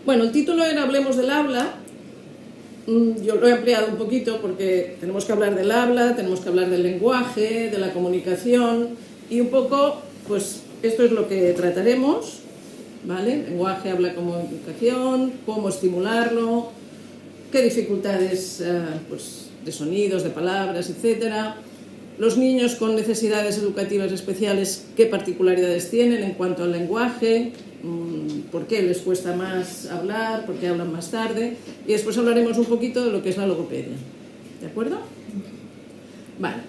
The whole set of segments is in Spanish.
Bueno, el título era Hablemos del habla. Yo lo he ampliado un poquito porque tenemos que hablar del habla, tenemos que hablar del lenguaje, de la comunicación y un poco, pues esto es lo que trataremos, ¿vale? Lenguaje, habla, comunicación, cómo estimularlo, qué dificultades pues, de sonidos, de palabras, etcétera. Los niños con necesidades educativas especiales, qué particularidades tienen en cuanto al lenguaje, por qué les cuesta más hablar, por qué hablan más tarde, y después hablaremos un poquito de lo que es la logopedia. ¿De acuerdo? Vale.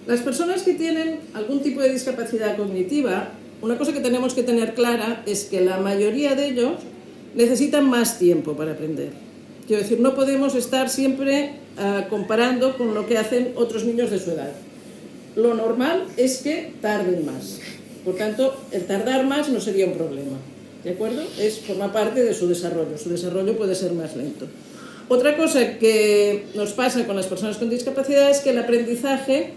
Las personas que tienen algún tipo de discapacidad cognitiva, una cosa que tenemos que tener clara es que la mayoría de ellos necesitan más tiempo para aprender. Quiero decir, no podemos estar siempre comparando con lo que hacen otros niños de su edad. Lo normal es que tarden más. Por tanto, el tardar más no sería un problema. ¿De acuerdo? Forma parte de su desarrollo. Su desarrollo puede ser más lento. Otra cosa que nos pasa con las personas con discapacidad es que el aprendizaje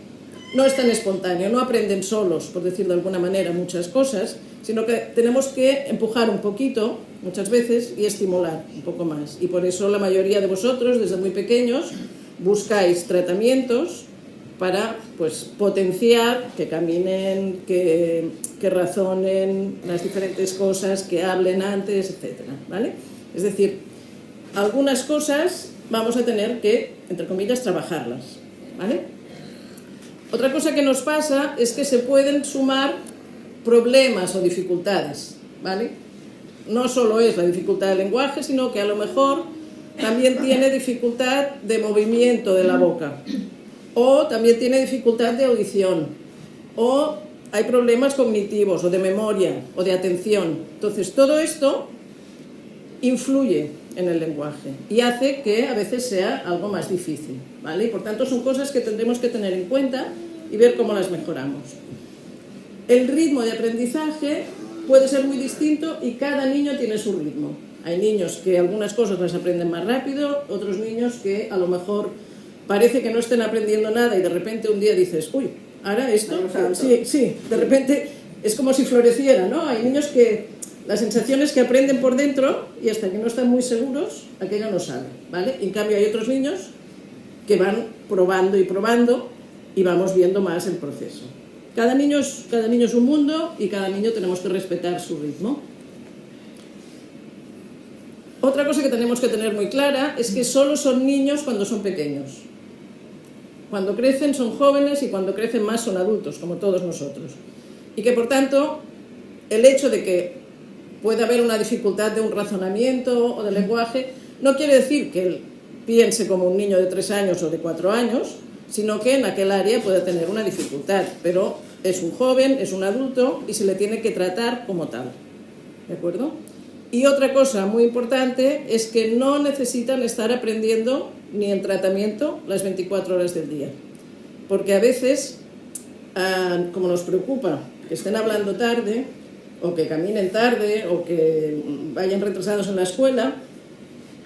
no es tan espontáneo, no aprenden solos, por decir de alguna manera, muchas cosas, sino que tenemos que empujar un poquito, muchas veces, y estimular un poco más. Y por eso la mayoría de vosotros, desde muy pequeños, buscáis tratamientos para pues, potenciar, que caminen, que razonen las diferentes cosas, que hablen antes, etc. ¿Vale? Es decir, algunas cosas vamos a tener que, entre comillas, trabajarlas. ¿Vale? Otra cosa que nos pasa es que se pueden sumar problemas o dificultades. ¿Vale? No solo es la dificultad del lenguaje, sino que a lo mejor también tiene dificultad de movimiento de la boca. O también tiene dificultad de audición, o hay problemas cognitivos, o de memoria, o de atención. Entonces, todo esto influye en el lenguaje y hace que a veces sea algo más difícil, ¿vale? Y por tanto, son cosas que tendremos que tener en cuenta y ver cómo las mejoramos. El ritmo de aprendizaje puede ser muy distinto y cada niño tiene su ritmo. Hay niños que algunas cosas las aprenden más rápido, otros niños que a lo mejor parece que no estén aprendiendo nada y de repente un día dices, uy, ahora esto, sí, de repente es como si floreciera, ¿no? Hay niños que la sensación es que aprenden por dentro y hasta que no están muy seguros, aquello no sale, ¿vale? En cambio hay otros niños que van probando y probando y vamos viendo más el proceso. Cada niño es un mundo y cada niño tenemos que respetar su ritmo. Otra cosa que tenemos que tener muy clara es que solo son niños cuando son pequeños. Cuando crecen son jóvenes y cuando crecen más son adultos, como todos nosotros. Y que por tanto, el hecho de que pueda haber una dificultad de un razonamiento o de lenguaje, no quiere decir que él piense como un niño de 3 años o de 4 años, sino que en aquel área puede tener una dificultad, pero es un joven, es un adulto y se le tiene que tratar como tal. ¿De acuerdo? Y otra cosa muy importante es que no necesitan estar aprendiendo ni en tratamiento las 24 horas del día. Porque a veces, como nos preocupa que estén hablando tarde, o que caminen tarde, o que vayan retrasados en la escuela,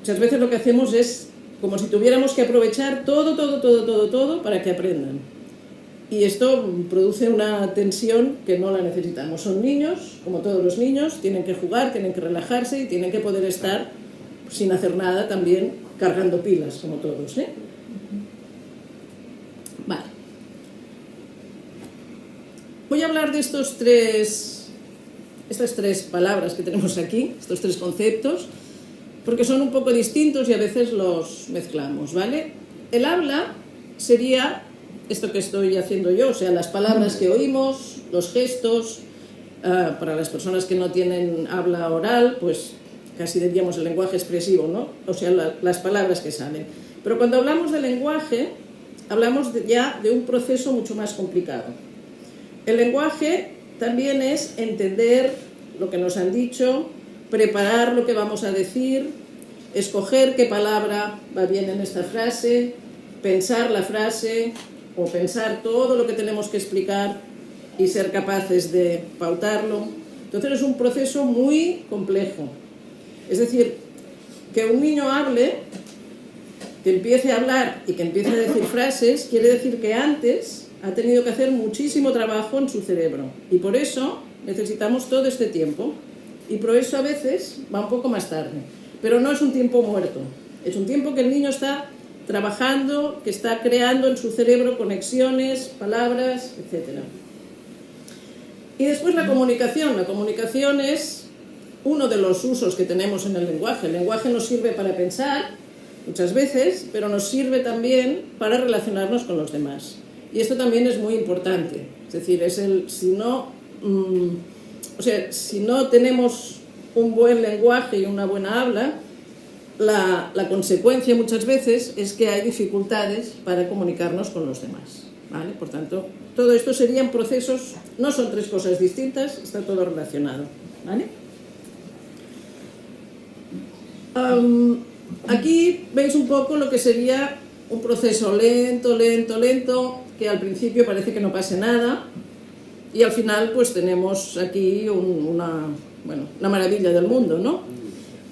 muchas veces lo que hacemos es como si tuviéramos que aprovechar todo para que aprendan. Y esto produce una tensión que no la necesitamos. Son niños, como todos los niños, tienen que jugar, tienen que relajarse y tienen que poder estar sin hacer nada también cargando pilas, como todos, ¿eh? Vale. Voy a hablar de estas tres palabras que tenemos aquí, estos 3 conceptos, porque son un poco distintos y a veces los mezclamos, ¿vale? El habla sería esto que estoy haciendo yo, o sea, las palabras que oímos, los gestos, para las personas que no tienen habla oral, pues casi diríamos el lenguaje expresivo, ¿no? O sea, las palabras que salen. Pero cuando hablamos de lenguaje, hablamos ya de un proceso mucho más complicado. El lenguaje también es entender lo que nos han dicho, preparar lo que vamos a decir, escoger qué palabra va bien en esta frase, pensar la frase o pensar todo lo que tenemos que explicar y ser capaces de pautarlo. Entonces es un proceso muy complejo. Es decir, que un niño hable, que empiece a hablar y que empiece a decir frases, quiere decir que antes ha tenido que hacer muchísimo trabajo en su cerebro. Y por eso necesitamos todo este tiempo. Y por eso a veces va un poco más tarde. pero no es un tiempo muerto. Es un tiempo que el niño está trabajando, que está creando en su cerebro conexiones, palabras, etc. Y después la comunicación. La comunicación es uno de los usos que tenemos en el lenguaje. El lenguaje nos sirve para pensar, muchas veces, pero nos sirve también para relacionarnos con los demás. Y esto también es muy importante. Es decir, si no tenemos un buen lenguaje y una buena habla, la consecuencia muchas veces es que hay dificultades para comunicarnos con los demás, ¿vale? Por tanto, todo esto serían procesos, no son tres cosas distintas, está todo relacionado, ¿vale? Aquí veis un poco lo que sería un proceso lento, que al principio parece que no pase nada y al final pues tenemos aquí la maravilla del mundo, ¿no?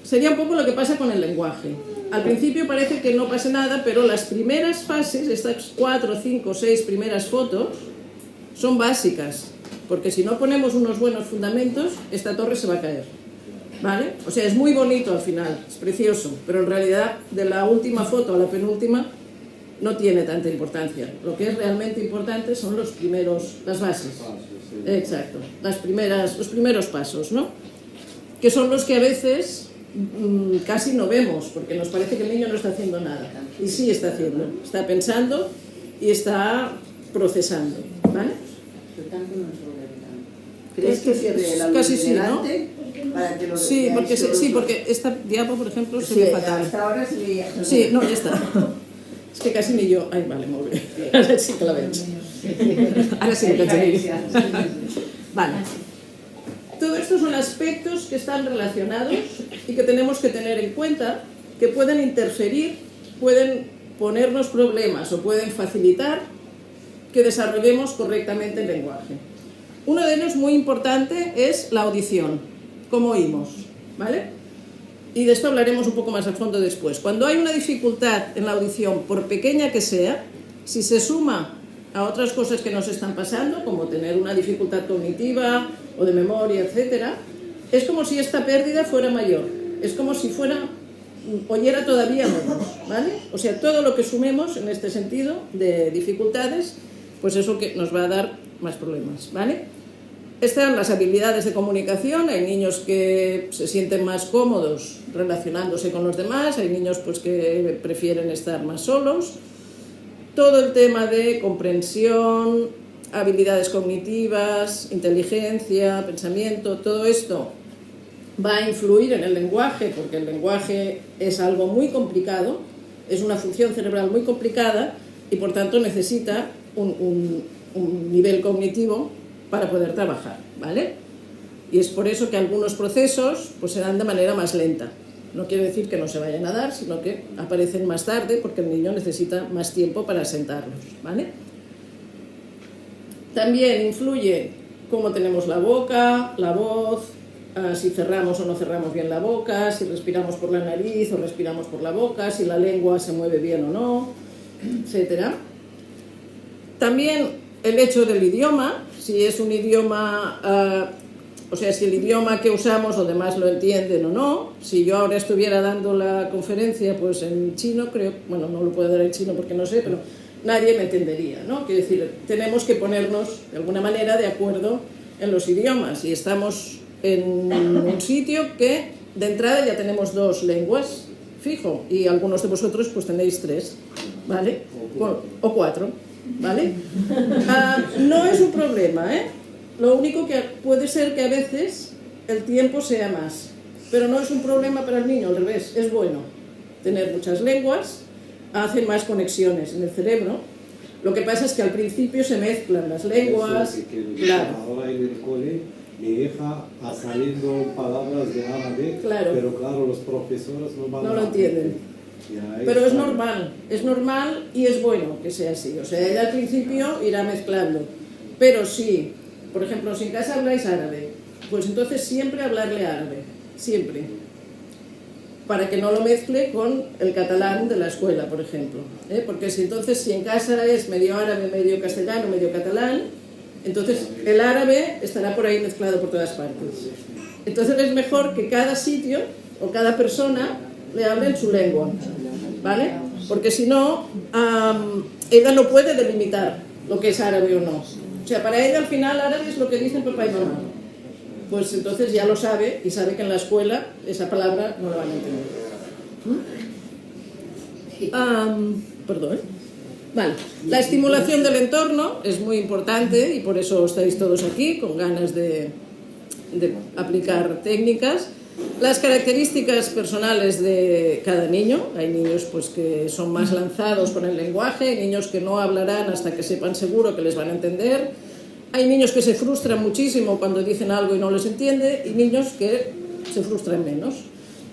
Sería un poco lo que pasa con el lenguaje. Al principio parece que no pase nada, pero las primeras fases, estas 4, 5, 6 primeras fotos, son básicas, porque si no ponemos unos buenos fundamentos, esta torre se va a caer, ¿vale? O sea, es muy bonito al final, es precioso, pero en realidad de la última foto a la penúltima no tiene tanta importancia. Lo que es realmente importante son las bases. Exacto, los primeros pasos, ¿no? Que son los que a veces casi no vemos, porque nos parece que el niño no está haciendo nada. Y sí está haciendo, está pensando y está procesando, ¿vale? ¿Crees que cierre la luz casi sí, ¿no? Para que lo sí, porque esta diapo, por ejemplo, se ve fatal. Hasta ahora se veía. Sí, no, ya está. Es que casi ni yo... Ay, vale, muy bien. Ahora sí que la veig. Ahora sí que la veig. Vale. Todo esto son aspectos que están relacionados y que tenemos que tener en cuenta, que pueden interferir, pueden ponernos problemas o pueden facilitar que desarrollemos correctamente el lenguaje. Uno de ellos muy importante es la audición, cómo oímos, ¿vale? Y de esto hablaremos un poco más a fondo después. Cuando hay una dificultad en la audición, por pequeña que sea, si se suma a otras cosas que nos están pasando, como tener una dificultad cognitiva o de memoria, etc., es como si esta pérdida fuera mayor. Es como si oyera todavía menos, ¿vale? O sea, todo lo que sumemos en este sentido de dificultades, pues eso que nos va a dar más problemas, ¿vale? Están las habilidades de comunicación. Hay niños que se sienten más cómodos relacionándose con los demás, hay niños pues que prefieren estar más solos. Todo el tema de comprensión, habilidades cognitivas, inteligencia, pensamiento, todo esto va a influir en el lenguaje, porque el lenguaje es algo muy complicado, es una función cerebral muy complicada y por tanto necesita un nivel cognitivo para poder trabajar, ¿vale? Y es por eso que algunos procesos pues, se dan de manera más lenta. No quiere decir que no se vayan a dar, sino que aparecen más tarde porque el niño necesita más tiempo para asentarlos, ¿vale? También influye cómo tenemos la boca, la voz, si cerramos o no cerramos bien la boca, si respiramos por la nariz o respiramos por la boca, si la lengua se mueve bien o no, etc. También el hecho del idioma, si es un idioma, si el idioma que usamos los demás lo entienden o no. Si yo ahora estuviera dando la conferencia pues en chino, no lo puedo dar en chino porque no sé, pero nadie me entendería, ¿no? Quiero decir, tenemos que ponernos de alguna manera de acuerdo en los idiomas y estamos en un sitio que de entrada ya tenemos 2 lenguas fijo y algunos de vosotros pues tenéis 3, ¿vale? O 4, ¿vale? No es un problema, ¿eh? Lo único que puede ser que a veces el tiempo sea más, pero no es un problema para el niño, al revés, es bueno tener muchas lenguas, hacen más conexiones en el cerebro. Lo que pasa es que al principio se mezclan las lenguas, claro. Ahora en el cole mi hija ha salido palabras de árabe, claro. Pero claro, los profesores no lo entienden. Pero es normal y es bueno que sea así. O sea, ella al principio irá mezclando, pero sí. Por ejemplo, si en casa habláis árabe, pues entonces siempre hablarle árabe, siempre, para que no lo mezcle con el catalán de la escuela, por ejemplo, ¿eh? Porque si en casa es medio árabe, medio castellano, medio catalán, entonces el árabe estará por ahí mezclado por todas partes. Entonces es mejor que cada sitio o cada persona le hable en su lengua, ¿vale? Porque si no, ella no puede delimitar lo que es árabe o no. O sea, para ella al final árabe es lo que dicen papá y mamá. Pues entonces ya lo sabe y sabe que en la escuela esa palabra no la van a entender. Perdón. Vale. La estimulación del entorno es muy importante y por eso estáis todos aquí con ganas de aplicar técnicas. Las características personales de cada niño. Hay niños pues, que son más lanzados con el lenguaje, hay niños que no hablarán hasta que sepan seguro que les van a entender. Hay niños que se frustran muchísimo cuando dicen algo y no les entiende y niños que se frustran menos.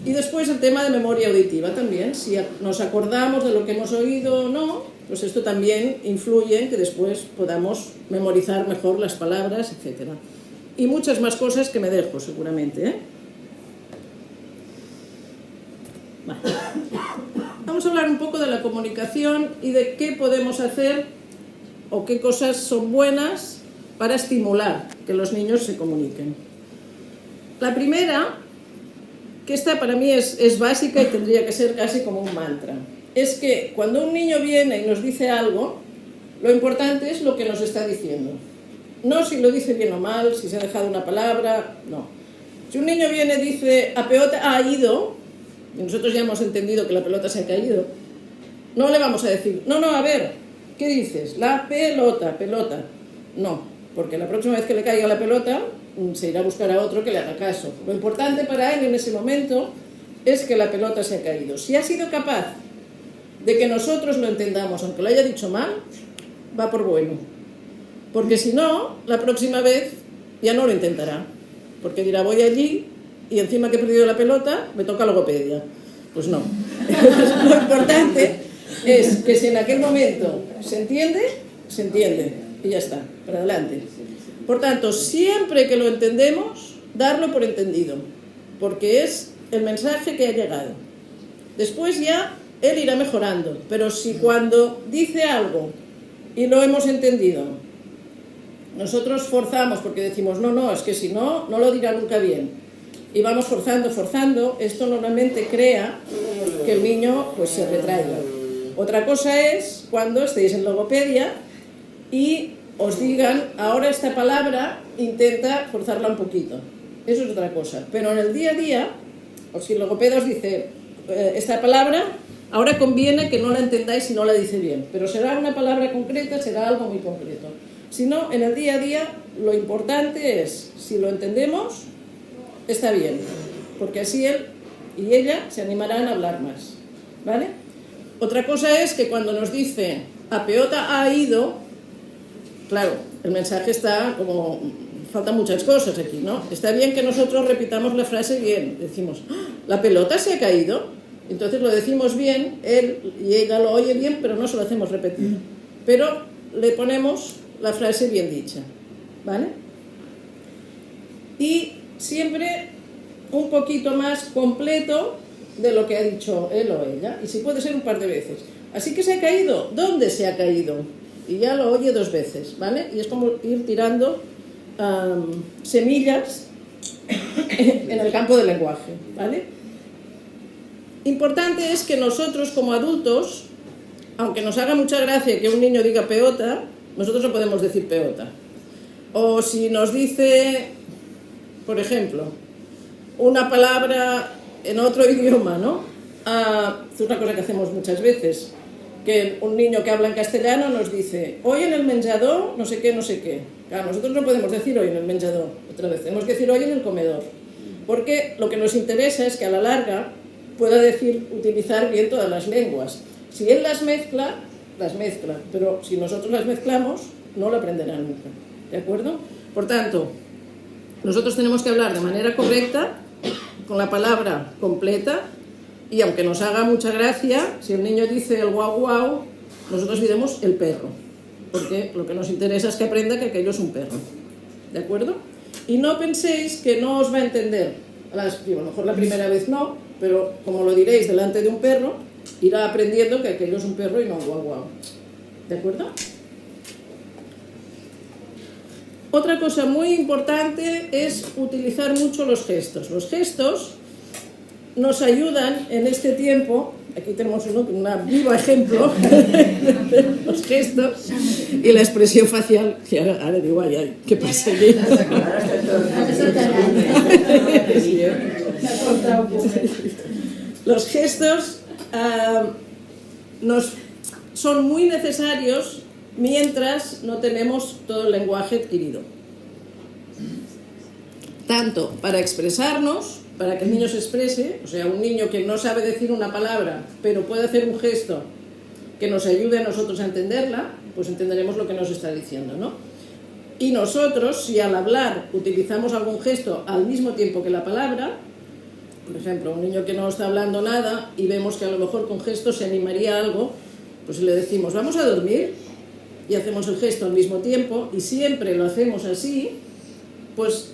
Y después el tema de memoria auditiva también. Si nos acordamos de lo que hemos oído o no, pues esto también influye en que después podamos memorizar mejor las palabras, etc. Y muchas más cosas que me dejo seguramente, ¿eh? Vale. Vamos a hablar un poco de la comunicación y de qué podemos hacer o qué cosas son buenas para estimular que los niños se comuniquen. La primera, que esta para mí es básica y tendría que ser casi como un mantra, es que cuando un niño viene y nos dice algo, lo importante es lo que nos está diciendo. No si lo dice bien o mal, si se ha dejado una palabra, no. Si un niño viene y dice, a pelota ha ido, y nosotros ya hemos entendido que la pelota se ha caído, no le vamos a decir, no, a ver, ¿qué dices? La pelota. No, porque la próxima vez que le caiga la pelota, se irá a buscar a otro que le haga caso. Lo importante para él en ese momento es que la pelota se ha caído. Si ha sido capaz de que nosotros lo entendamos, aunque lo haya dicho mal, va por bueno. Porque si no, la próxima vez ya no lo intentará. Porque dirá, voy allí y encima que he perdido la pelota, me toca logopedia. Pues no. Lo importante es que si en aquel momento se entiende. Y ya está, para adelante. Por tanto, siempre que lo entendemos, darlo por entendido. Porque es el mensaje que ha llegado. Después ya él irá mejorando. Pero si cuando dice algo y lo hemos entendido, nosotros forzamos porque decimos, no, es que si no, no lo dirá nunca bien. Y vamos forzando, esto normalmente crea que el niño pues, se retraiga. Otra cosa es cuando estéis en logopedia y os digan, ahora esta palabra intenta forzarla un poquito. Eso es otra cosa. Pero en el día a día, o si el logopeda os dice, esta palabra, ahora conviene que no la entendáis si no la dice bien. Pero será una palabra concreta, será algo muy concreto. Si no, en el día a día, lo importante es, si lo entendemos, está bien. Porque así él y ella se animarán a hablar más. ¿Vale? Otra cosa es que cuando nos dice, a pelota ha ido, claro, el mensaje está como, faltan muchas cosas aquí, ¿no? Está bien que nosotros repitamos la frase bien, decimos, la pelota se ha caído, entonces lo decimos bien, él y ella lo oye bien, pero no se lo hacemos repetir, pero le ponemos la frase bien dicha, ¿vale? Y siempre un poquito más completo de lo que ha dicho él o ella, y si puede ser un par de veces. Así que se ha caído, ¿dónde se ha caído? Y ya lo oye 2 veces, ¿vale? Y es como ir tirando semillas en el campo del lenguaje, ¿vale? Importante es que nosotros como adultos, aunque nos haga mucha gracia que un niño diga peota, nosotros no podemos decir peota. O si nos dice, por ejemplo, una palabra en otro idioma, ¿no? Es una cosa que hacemos muchas veces, que un niño que habla en castellano nos dice, hoy en el menjador, no sé qué. Claro, nosotros no podemos decir hoy en el menjador, otra vez, tenemos que decir hoy en el comedor. Porque lo que nos interesa es que a la larga pueda utilizar bien todas las lenguas. Si él las mezcla, pero si nosotros las mezclamos, no lo aprenderá nunca. ¿De acuerdo? Por tanto, nosotros tenemos que hablar de manera correcta, con la palabra completa, y aunque nos haga mucha gracia, si el niño dice el guau guau, nosotros diremos el perro, porque lo que nos interesa es que aprenda que aquello es un perro. ¿De acuerdo? Y no penséis que no os va a entender. A lo mejor la primera vez no, pero como lo diréis delante de un perro, irá aprendiendo que aquello es un perro y no un guau guau. ¿De acuerdo? Otra cosa muy importante es utilizar mucho los gestos. Los gestos nos ayudan en este tiempo. Aquí tenemos un vivo ejemplo de los gestos y la expresión facial, que ahora digo, ay, ¿qué pasa aquí? Los gestos son muy necesarios mientras no tenemos todo el lenguaje adquirido. Tanto para expresarnos, para que el niño se exprese, o sea, un niño que no sabe decir una palabra, pero puede hacer un gesto que nos ayude a nosotros a entenderla, pues entenderemos lo que nos está diciendo, ¿no? Y nosotros, si al hablar utilizamos algún gesto al mismo tiempo que la palabra, por ejemplo, un niño que no está hablando nada y vemos que a lo mejor con gestos se animaría a algo, pues le decimos, vamos a dormir, y hacemos el gesto al mismo tiempo, y siempre lo hacemos así, pues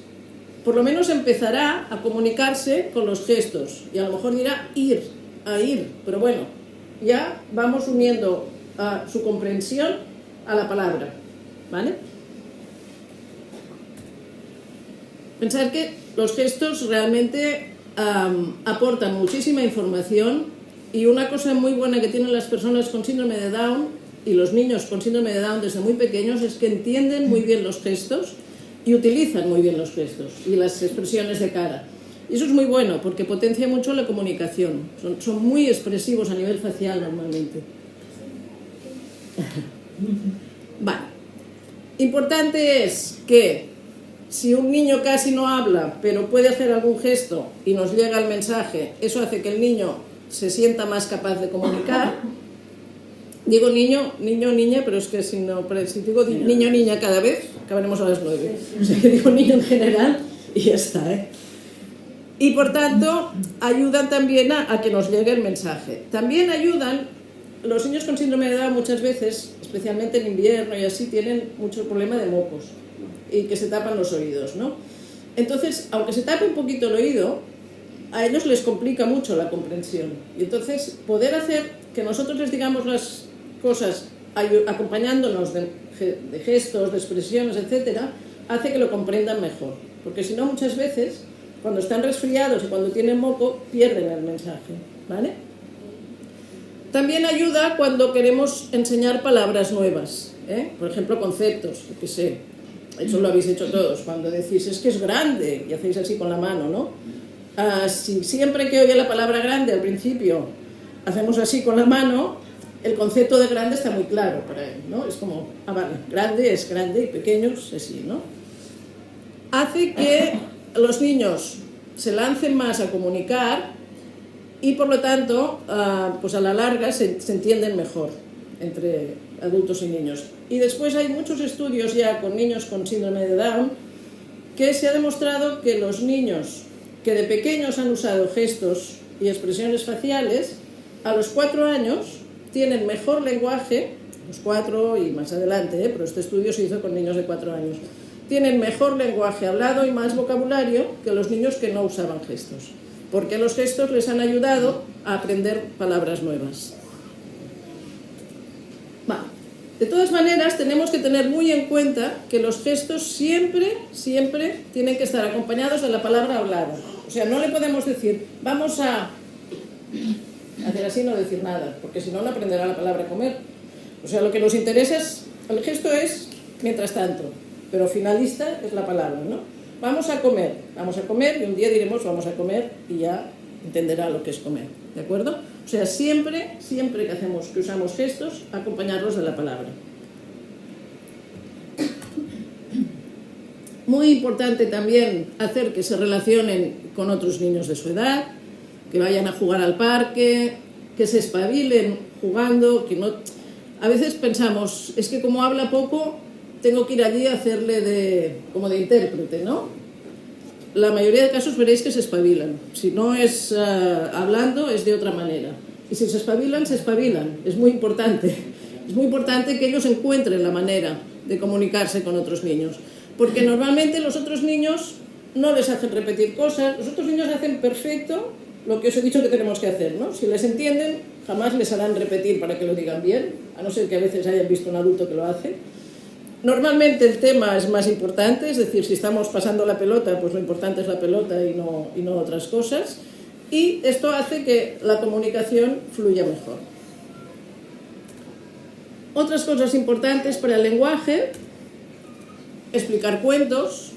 por lo menos empezará a comunicarse con los gestos, y a lo mejor dirá ir, pero bueno, ya vamos uniendo a su comprensión a la palabra, ¿vale? Pensar que los gestos realmente aportan muchísima información, y una cosa muy buena que tienen las personas con síndrome de Down y los niños con síndrome de Down desde muy pequeños es que entienden muy bien los gestos y utilizan muy bien los gestos y las expresiones de cara. Y eso es muy bueno porque potencia mucho la comunicación. Son muy expresivos a nivel facial normalmente. Vale. Importante es que si un niño casi no habla, pero puede hacer algún gesto y nos llega el mensaje, eso hace que el niño se sienta más capaz de comunicar. Digo niño, niña, pero es que si digo niño, niña cada vez, acabaremos a las 9. O sea, que digo niño en general y ya está, ¿eh? Y por tanto, ayudan también a que nos llegue el mensaje. También ayudan, los niños con síndrome de Down muchas veces, especialmente en invierno y así, tienen mucho problema de mocos y que se tapan los oídos, ¿no? Entonces, aunque se tape un poquito el oído, a ellos les complica mucho la comprensión. Y entonces, poder hacer que nosotros les digamos las cosas acompañándonos de gestos, de expresiones, etcétera, hace que lo comprendan mejor. Porque si no, muchas veces, cuando están resfriados y cuando tienen moco, pierden el mensaje, ¿vale? También ayuda cuando queremos enseñar palabras nuevas, ¿eh? Por ejemplo, conceptos, yo qué sé. Eso lo habéis hecho todos. Cuando decís, es que es grande, y hacéis así con la mano, ¿no? Si siempre que oye la palabra grande al principio hacemos así con la mano, el concepto de grande está muy claro para él, ¿no? Es como, vale, grande es grande y pequeño es así, ¿no? Hace que los niños se lancen más a comunicar y por lo tanto, pues a la larga se entienden mejor entre adultos y niños. Y después hay muchos estudios ya con niños con síndrome de Down que se ha demostrado que los niños que de pequeños han usado gestos y expresiones faciales, a los 4 años tienen mejor lenguaje, los 4 y más adelante, pero este estudio se hizo con niños de 4 años, tienen mejor lenguaje hablado y más vocabulario que los niños que no usaban gestos, porque los gestos les han ayudado a aprender palabras nuevas. De todas maneras, tenemos que tener muy en cuenta que los gestos siempre tienen que estar acompañados de la palabra hablada. O sea, no le podemos decir, vamos a hacer así, no decir nada, porque si no, no aprenderá la palabra comer. O sea, lo que nos interesa es, el gesto es mientras tanto, pero finalista es la palabra, ¿no? Vamos a comer y un día diremos vamos a comer y ya entenderá lo que es comer, ¿de acuerdo? O sea, siempre que usamos gestos, acompañarlos de la palabra. Muy importante también hacer que se relacionen con otros niños de su edad, que vayan a jugar al parque, que se espabilen jugando, que no... A veces pensamos, es que como habla poco, tengo que ir allí a hacerle como de intérprete, ¿no? La mayoría de casos veréis que se espabilan. Si no es hablando, es de otra manera. Y si se espabilan, Es muy importante. Es muy importante que ellos encuentren la manera de comunicarse con otros niños. Porque normalmente los otros niños no les hacen repetir cosas. Los otros niños hacen perfecto lo que os he dicho que tenemos que hacer, ¿no? Si les entienden, jamás les harán repetir para que lo digan bien, a no ser que a veces hayan visto un adulto que lo hace. Normalmente el tema es más importante, es decir, si estamos pasando la pelota, pues lo importante es la pelota y no otras cosas. y esto hace que la comunicación fluya mejor. Otras cosas importantes para el lenguaje: explicar cuentos.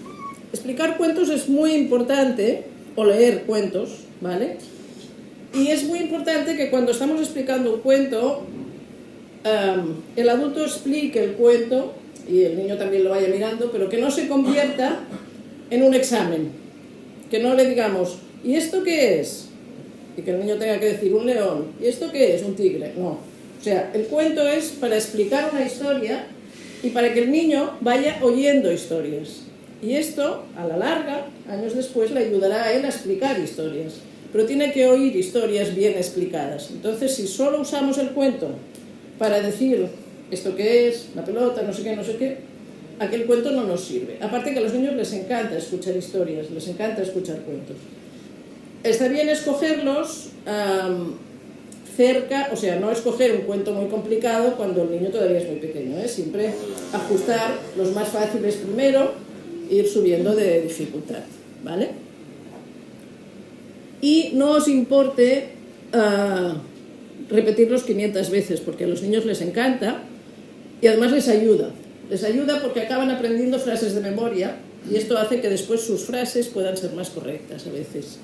Explicar cuentos es muy importante, o leer cuentos, ¿vale? Y es muy importante que cuando estamos explicando un cuento, el adulto explique el cuento, y el niño también lo vaya mirando, pero que no se convierta en un examen. Que no le digamos, ¿y esto qué es? Y que el niño tenga que decir un león. ¿Y esto qué es? Un tigre. No. O sea, el cuento es para explicar una historia y para que el niño vaya oyendo historias. Y esto, a la larga, años después, le ayudará a él a explicar historias. Pero tiene que oír historias bien explicadas. Entonces, si solo usamos el cuento para decir esto qué es, la pelota, no sé qué, aquel cuento no nos sirve. Aparte que a los niños les encanta escuchar historias, les encanta escuchar cuentos. Está bien escogerlos cerca, o sea, no escoger un cuento muy complicado cuando el niño todavía es muy pequeño, ¿eh? Siempre ajustar los más fáciles primero e ir subiendo de dificultad, ¿vale? Y no os importe repetirlos 500 veces, porque a los niños les encanta y además les ayuda. Les ayuda porque acaban aprendiendo frases de memoria y esto hace que después sus frases puedan ser más correctas a veces.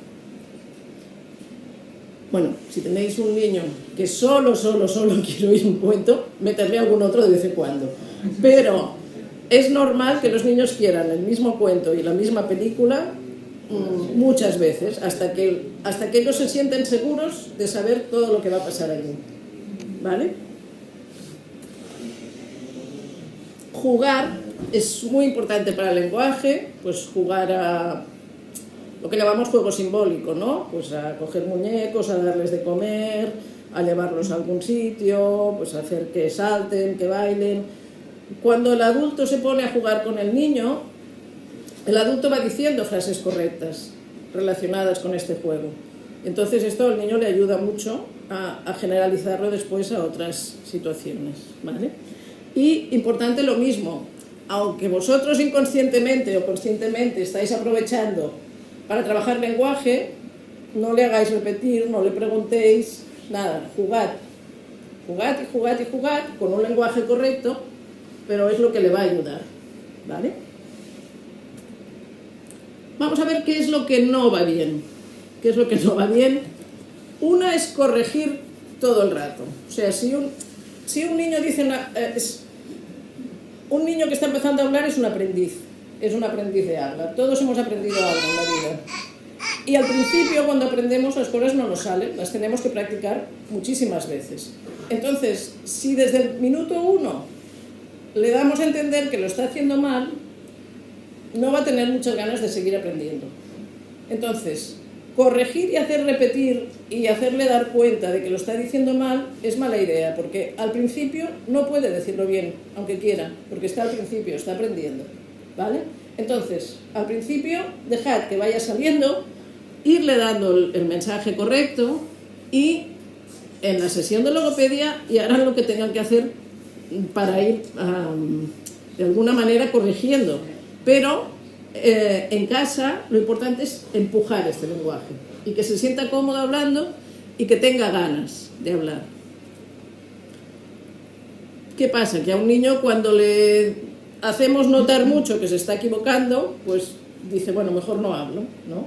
Bueno, si tenéis un niño que solo quiere oír un cuento, meterle algún otro de vez en cuando. Pero es normal que los niños quieran el mismo cuento y la misma película muchas veces, hasta que ellos se sienten seguros de saber todo lo que va a pasar allí. ¿Vale? Jugar es muy importante para el lenguaje, pues jugar a lo que llamamos juego simbólico, ¿no? Pues a coger muñecos, a darles de comer, a llevarlos a algún sitio, pues a hacer que salten, que bailen. Cuando el adulto se pone a jugar con el niño, el adulto va diciendo frases correctas relacionadas con este juego. Entonces esto al niño le ayuda mucho a generalizarlo después a otras situaciones, ¿vale? Y importante lo mismo, aunque vosotros inconscientemente o conscientemente estáis aprovechando para trabajar lenguaje, no le hagáis repetir, no le preguntéis nada, jugad con un lenguaje correcto, pero es lo que le va a ayudar, ¿vale? Vamos a ver qué es lo que no va bien. ¿Qué es lo que no va bien? Una es corregir todo el rato. O sea, si un niño dice un niño que está empezando a hablar es un aprendiz de habla. Todos hemos aprendido algo en la vida. Y al principio, cuando aprendemos, las cosas no nos salen, las tenemos que practicar muchísimas veces. Entonces, si desde el minuto 1 le damos a entender que lo está haciendo mal, no va a tener muchas ganas de seguir aprendiendo. Entonces, corregir y hacer repetir y hacerle dar cuenta de que lo está diciendo mal es mala idea, porque al principio no puede decirlo bien, aunque quiera, porque está al principio, está aprendiendo, ¿vale? Entonces, al principio, dejad que vaya saliendo, irle dando el mensaje correcto y en la sesión de logopedia y harán lo que tengan que hacer para ir de alguna manera corrigiendo. Pero en casa lo importante es empujar este lenguaje y que se sienta cómodo hablando y que tenga ganas de hablar. ¿Qué pasa? Que a un niño cuando le hacemos notar mucho que se está equivocando, pues dice, bueno, mejor no hablo, ¿no?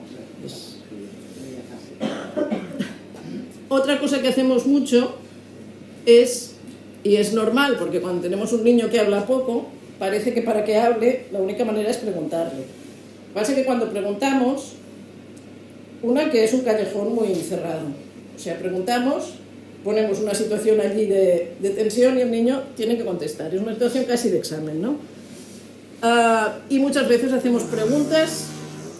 Otra cosa que hacemos mucho es, y es normal, porque cuando tenemos un niño que habla poco, parece que para que hable la única manera es preguntarle. Pasa que cuando preguntamos, que es un callejón muy cerrado. O sea, preguntamos, ponemos una situación allí de tensión y el niño tiene que contestar. Es una situación casi de examen, ¿no? Y muchas veces hacemos preguntas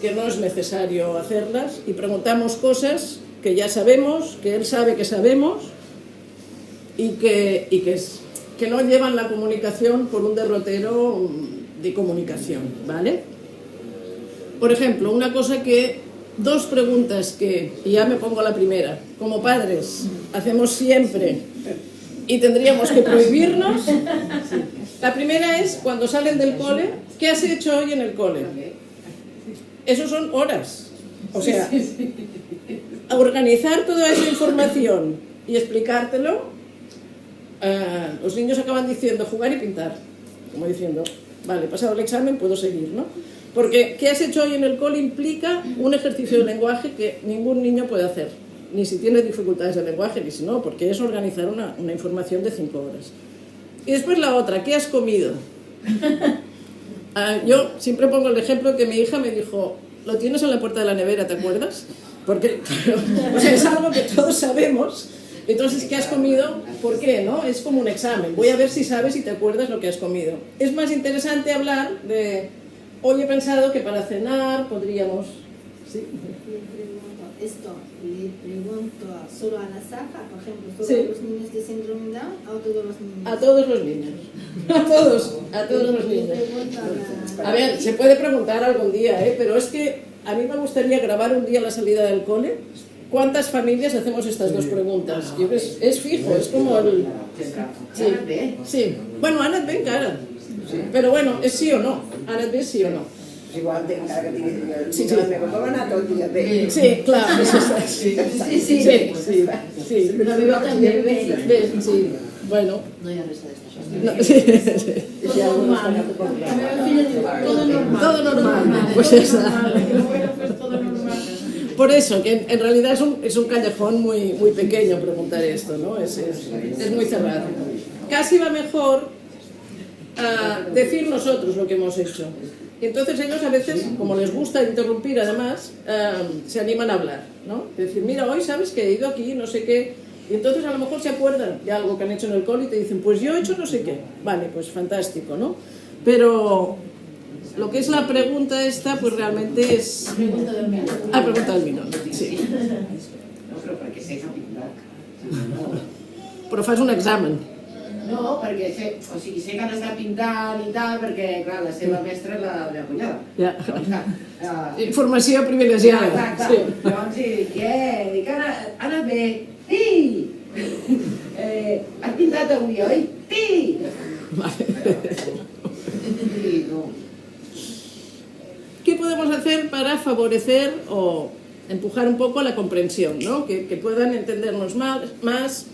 que no es necesario hacerlas y preguntamos cosas que ya sabemos, que él sabe que sabemos y que no llevan la comunicación por un derrotero de comunicación, ¿vale? Por ejemplo, dos preguntas que, y ya me pongo la primera, como padres hacemos siempre y tendríamos que prohibirnos. La primera es cuando salen del cole, ¿qué has hecho hoy en el cole? Eso son horas. O sea, organizar toda esa información y explicártelo, los niños acaban diciendo jugar y pintar, como diciendo, vale, pasado el examen puedo seguir, ¿no? Porque ¿qué has hecho hoy en el cole? Implica un ejercicio de lenguaje que ningún niño puede hacer, ni si tiene dificultades de lenguaje, ni si no, porque es organizar una información de 5 horas. Y después la otra, ¿qué has comido? Yo siempre pongo el ejemplo que mi hija me dijo, lo tienes en la puerta de la nevera, ¿te acuerdas? Porque o sea, es algo que todos sabemos. Entonces, ¿qué has comido? ¿Por qué? ¿No? Es como un examen. Voy a ver si sabes y te acuerdas lo que has comido. Es más interesante hablar de, hoy he pensado que para cenar podríamos... ¿Sí? Le pregunto solo a la Saja, por ejemplo, ¿solo Sí. a los niños de síndrome Down o a todos los niños? A todos los niños. A todos los niños. Pregunto a la... A ver, se puede preguntar algún día, pero es que a mí me gustaría grabar un día a la salida del cole. ¿Cuántas familias hacemos estas dos preguntas? Yo creo que es fijo, es como el... Sí, sí. Bueno, Anat ve encara. Pero bueno, es sí o no. Anat ve sí o no. Igual encara que tingui... Sí, Sí, sí. me comprava tot el dia bé. Sí, claro, eso es. Sí, sí. Però viu també bé. Bé, sí. Bueno. No hi ha res d'això. No, sí. Todo normal. La meva filla diu, todo normal. Todo normal. Pues esa. Por eso, que en realidad es un callejón muy, muy pequeño preguntar esto, ¿no? Es muy cerrado. Casi va mejor decir nosotros lo que hemos hecho. Y entonces ellos a veces, como les gusta interrumpir además, se animan a hablar, ¿no? Decir, mira, hoy sabes que he ido aquí, no sé qué. Y entonces a lo mejor se acuerdan de algo que han hecho en el cole y te dicen, pues yo he hecho no sé qué. Vale, pues fantástico, ¿no? Pero lo que es la pregunta esta, pues realmente es... Pregunta del minut. Pregunta del minut, sí. No, però perquè sé que pintar. Però fas un examen. No, perquè sé que han estat pintant i tal, perquè, clar, la seva mestra és la meva cunyada. Ja. Llavors, clar, Informació privilegiada. clar. Sí. Llavors, dic que ha anat bé. Sí! Has pintat avui, oi? Sí! Sí, no. ¿Qué podemos hacer para favorecer o empujar un poco la comprensión, ¿no? Que puedan entendernos más?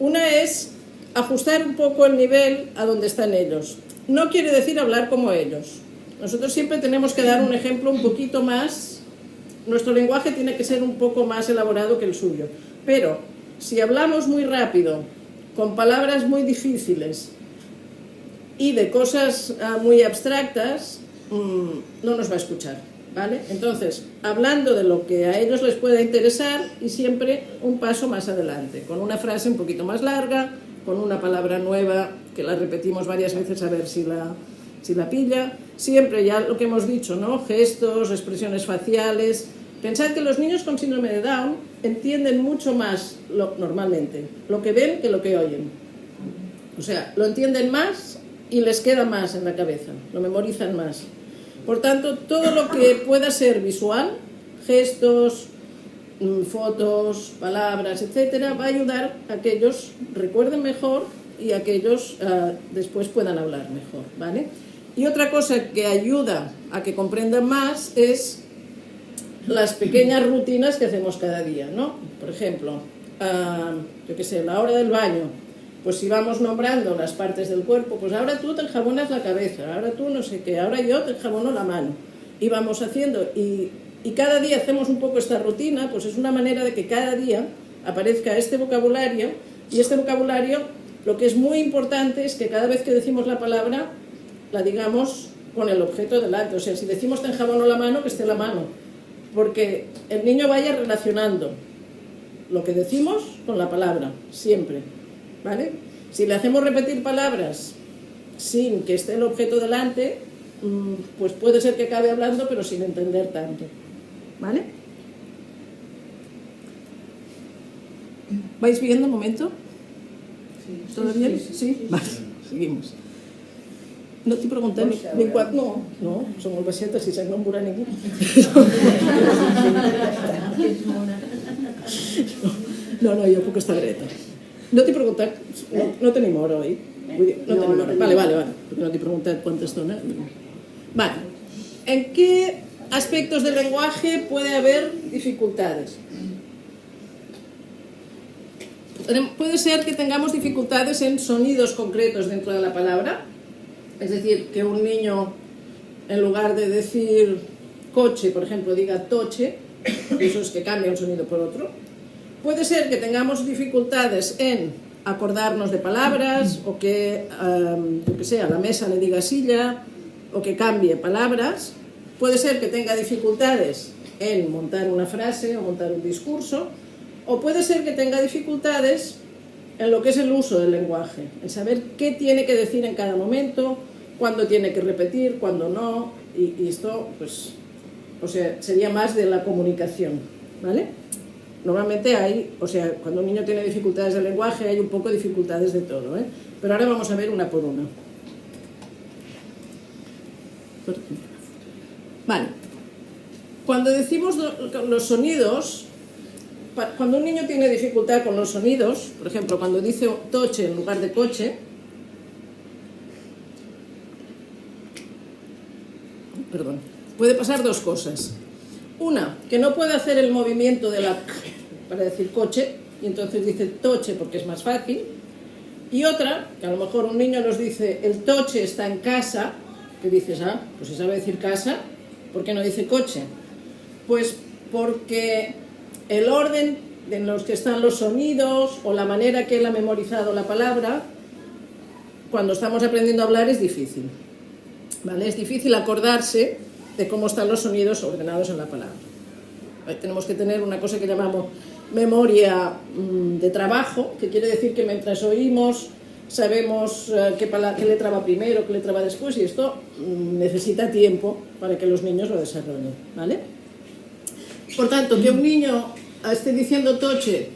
Una es ajustar un poco el nivel a donde están ellos. No quiere decir hablar como ellos. Nosotros siempre tenemos que dar un ejemplo un poquito más. Nuestro lenguaje tiene que ser un poco más elaborado que el suyo. Pero si hablamos muy rápido, con palabras muy difíciles y de cosas muy abstractas, no nos va a escuchar, ¿vale? Entonces, hablando de lo que a ellos les pueda interesar y siempre un paso más adelante, con una frase un poquito más larga, con una palabra nueva que la repetimos varias veces a ver si la pilla. Siempre ya lo que hemos dicho, ¿no? Gestos, expresiones faciales. Pensad que los niños con síndrome de Down entienden mucho más normalmente lo que ven que lo que oyen. O sea, lo entienden más y les queda más en la cabeza, lo memorizan más. Por tanto, todo lo que pueda ser visual, gestos, fotos, palabras, etcétera, va a ayudar a que ellos recuerden mejor y a que ellos después puedan hablar mejor, ¿vale? Y otra cosa que ayuda a que comprendan más es las pequeñas rutinas que hacemos cada día, ¿no? Por ejemplo, yo qué sé, la hora del baño, pues si vamos nombrando las partes del cuerpo, pues ahora tú te enjabonas la cabeza, ahora tú no sé qué, ahora yo te enjabono la mano. Y vamos haciendo, y cada día hacemos un poco esta rutina, pues es una manera de que cada día aparezca este vocabulario, y este vocabulario, lo que es muy importante es que cada vez que decimos la palabra, la digamos con el objeto delante. O sea, si decimos te enjabono la mano, que esté la mano. Porque el niño vaya relacionando lo que decimos con la palabra, siempre, ¿vale? Si le hacemos repetir palabras sin que esté el objeto delante, pues puede ser que acabe hablando, pero sin entender tanto, ¿vale? ¿Vais viendo un momento? ¿Todo bien? Sí? Vale, seguimos. No t'he preguntat ni quan... No, som molt baixetes i sec no em veurà ningú. No, jo puc estar dreta. No t'he preguntat... No tenim hora, oi? Vull dir, no tenim hora. Vale, perquè no t'he preguntat quanta estona. Vale. ¿En qué aspectos del lenguaje puede haber dificultades? Puede ser que tengamos dificultades en sonidos concretos dentro de la palabra, es decir, que un niño, en lugar de decir coche, por ejemplo, diga toche, eso es que cambia un sonido por otro. Puede ser que tengamos dificultades en acordarnos de palabras, o que, yo que sé, a la mesa le diga silla, o que cambie palabras. Puede ser que tenga dificultades en montar una frase o montar un discurso, o puede ser que tenga dificultades en lo que es el uso del lenguaje, en saber qué tiene que decir en cada momento, cuándo tiene que repetir, cuándo no, y esto, pues, o sea, sería más de la comunicación, ¿vale? Normalmente hay, o sea, cuando un niño tiene dificultades de lenguaje, hay un poco de dificultades de todo, ¿eh? Pero ahora vamos a ver una por una. Vale. Cuando decimos los sonidos, cuando un niño tiene dificultad con los sonidos, por ejemplo, cuando dice toche en lugar de coche, perdón, puede pasar dos cosas. Una, que no puede hacer el movimiento de la k para decir coche, y entonces dice toche porque es más fácil. Y otra, que a lo mejor un niño nos dice el toche está en casa, que dices, pues si sabe decir casa, ¿por qué no dice coche? Pues porque el orden en los que están los sonidos o la manera que él ha memorizado la palabra, cuando estamos aprendiendo a hablar es difícil, ¿vale? Es difícil acordarse de cómo están los sonidos ordenados en la palabra. Tenemos que tener una cosa que llamamos memoria de trabajo, que quiere decir que mientras oímos sabemos qué letra va primero, qué letra va después, y esto necesita tiempo para que los niños lo desarrollen, ¿vale? Por tanto, que un niño esté diciendo toche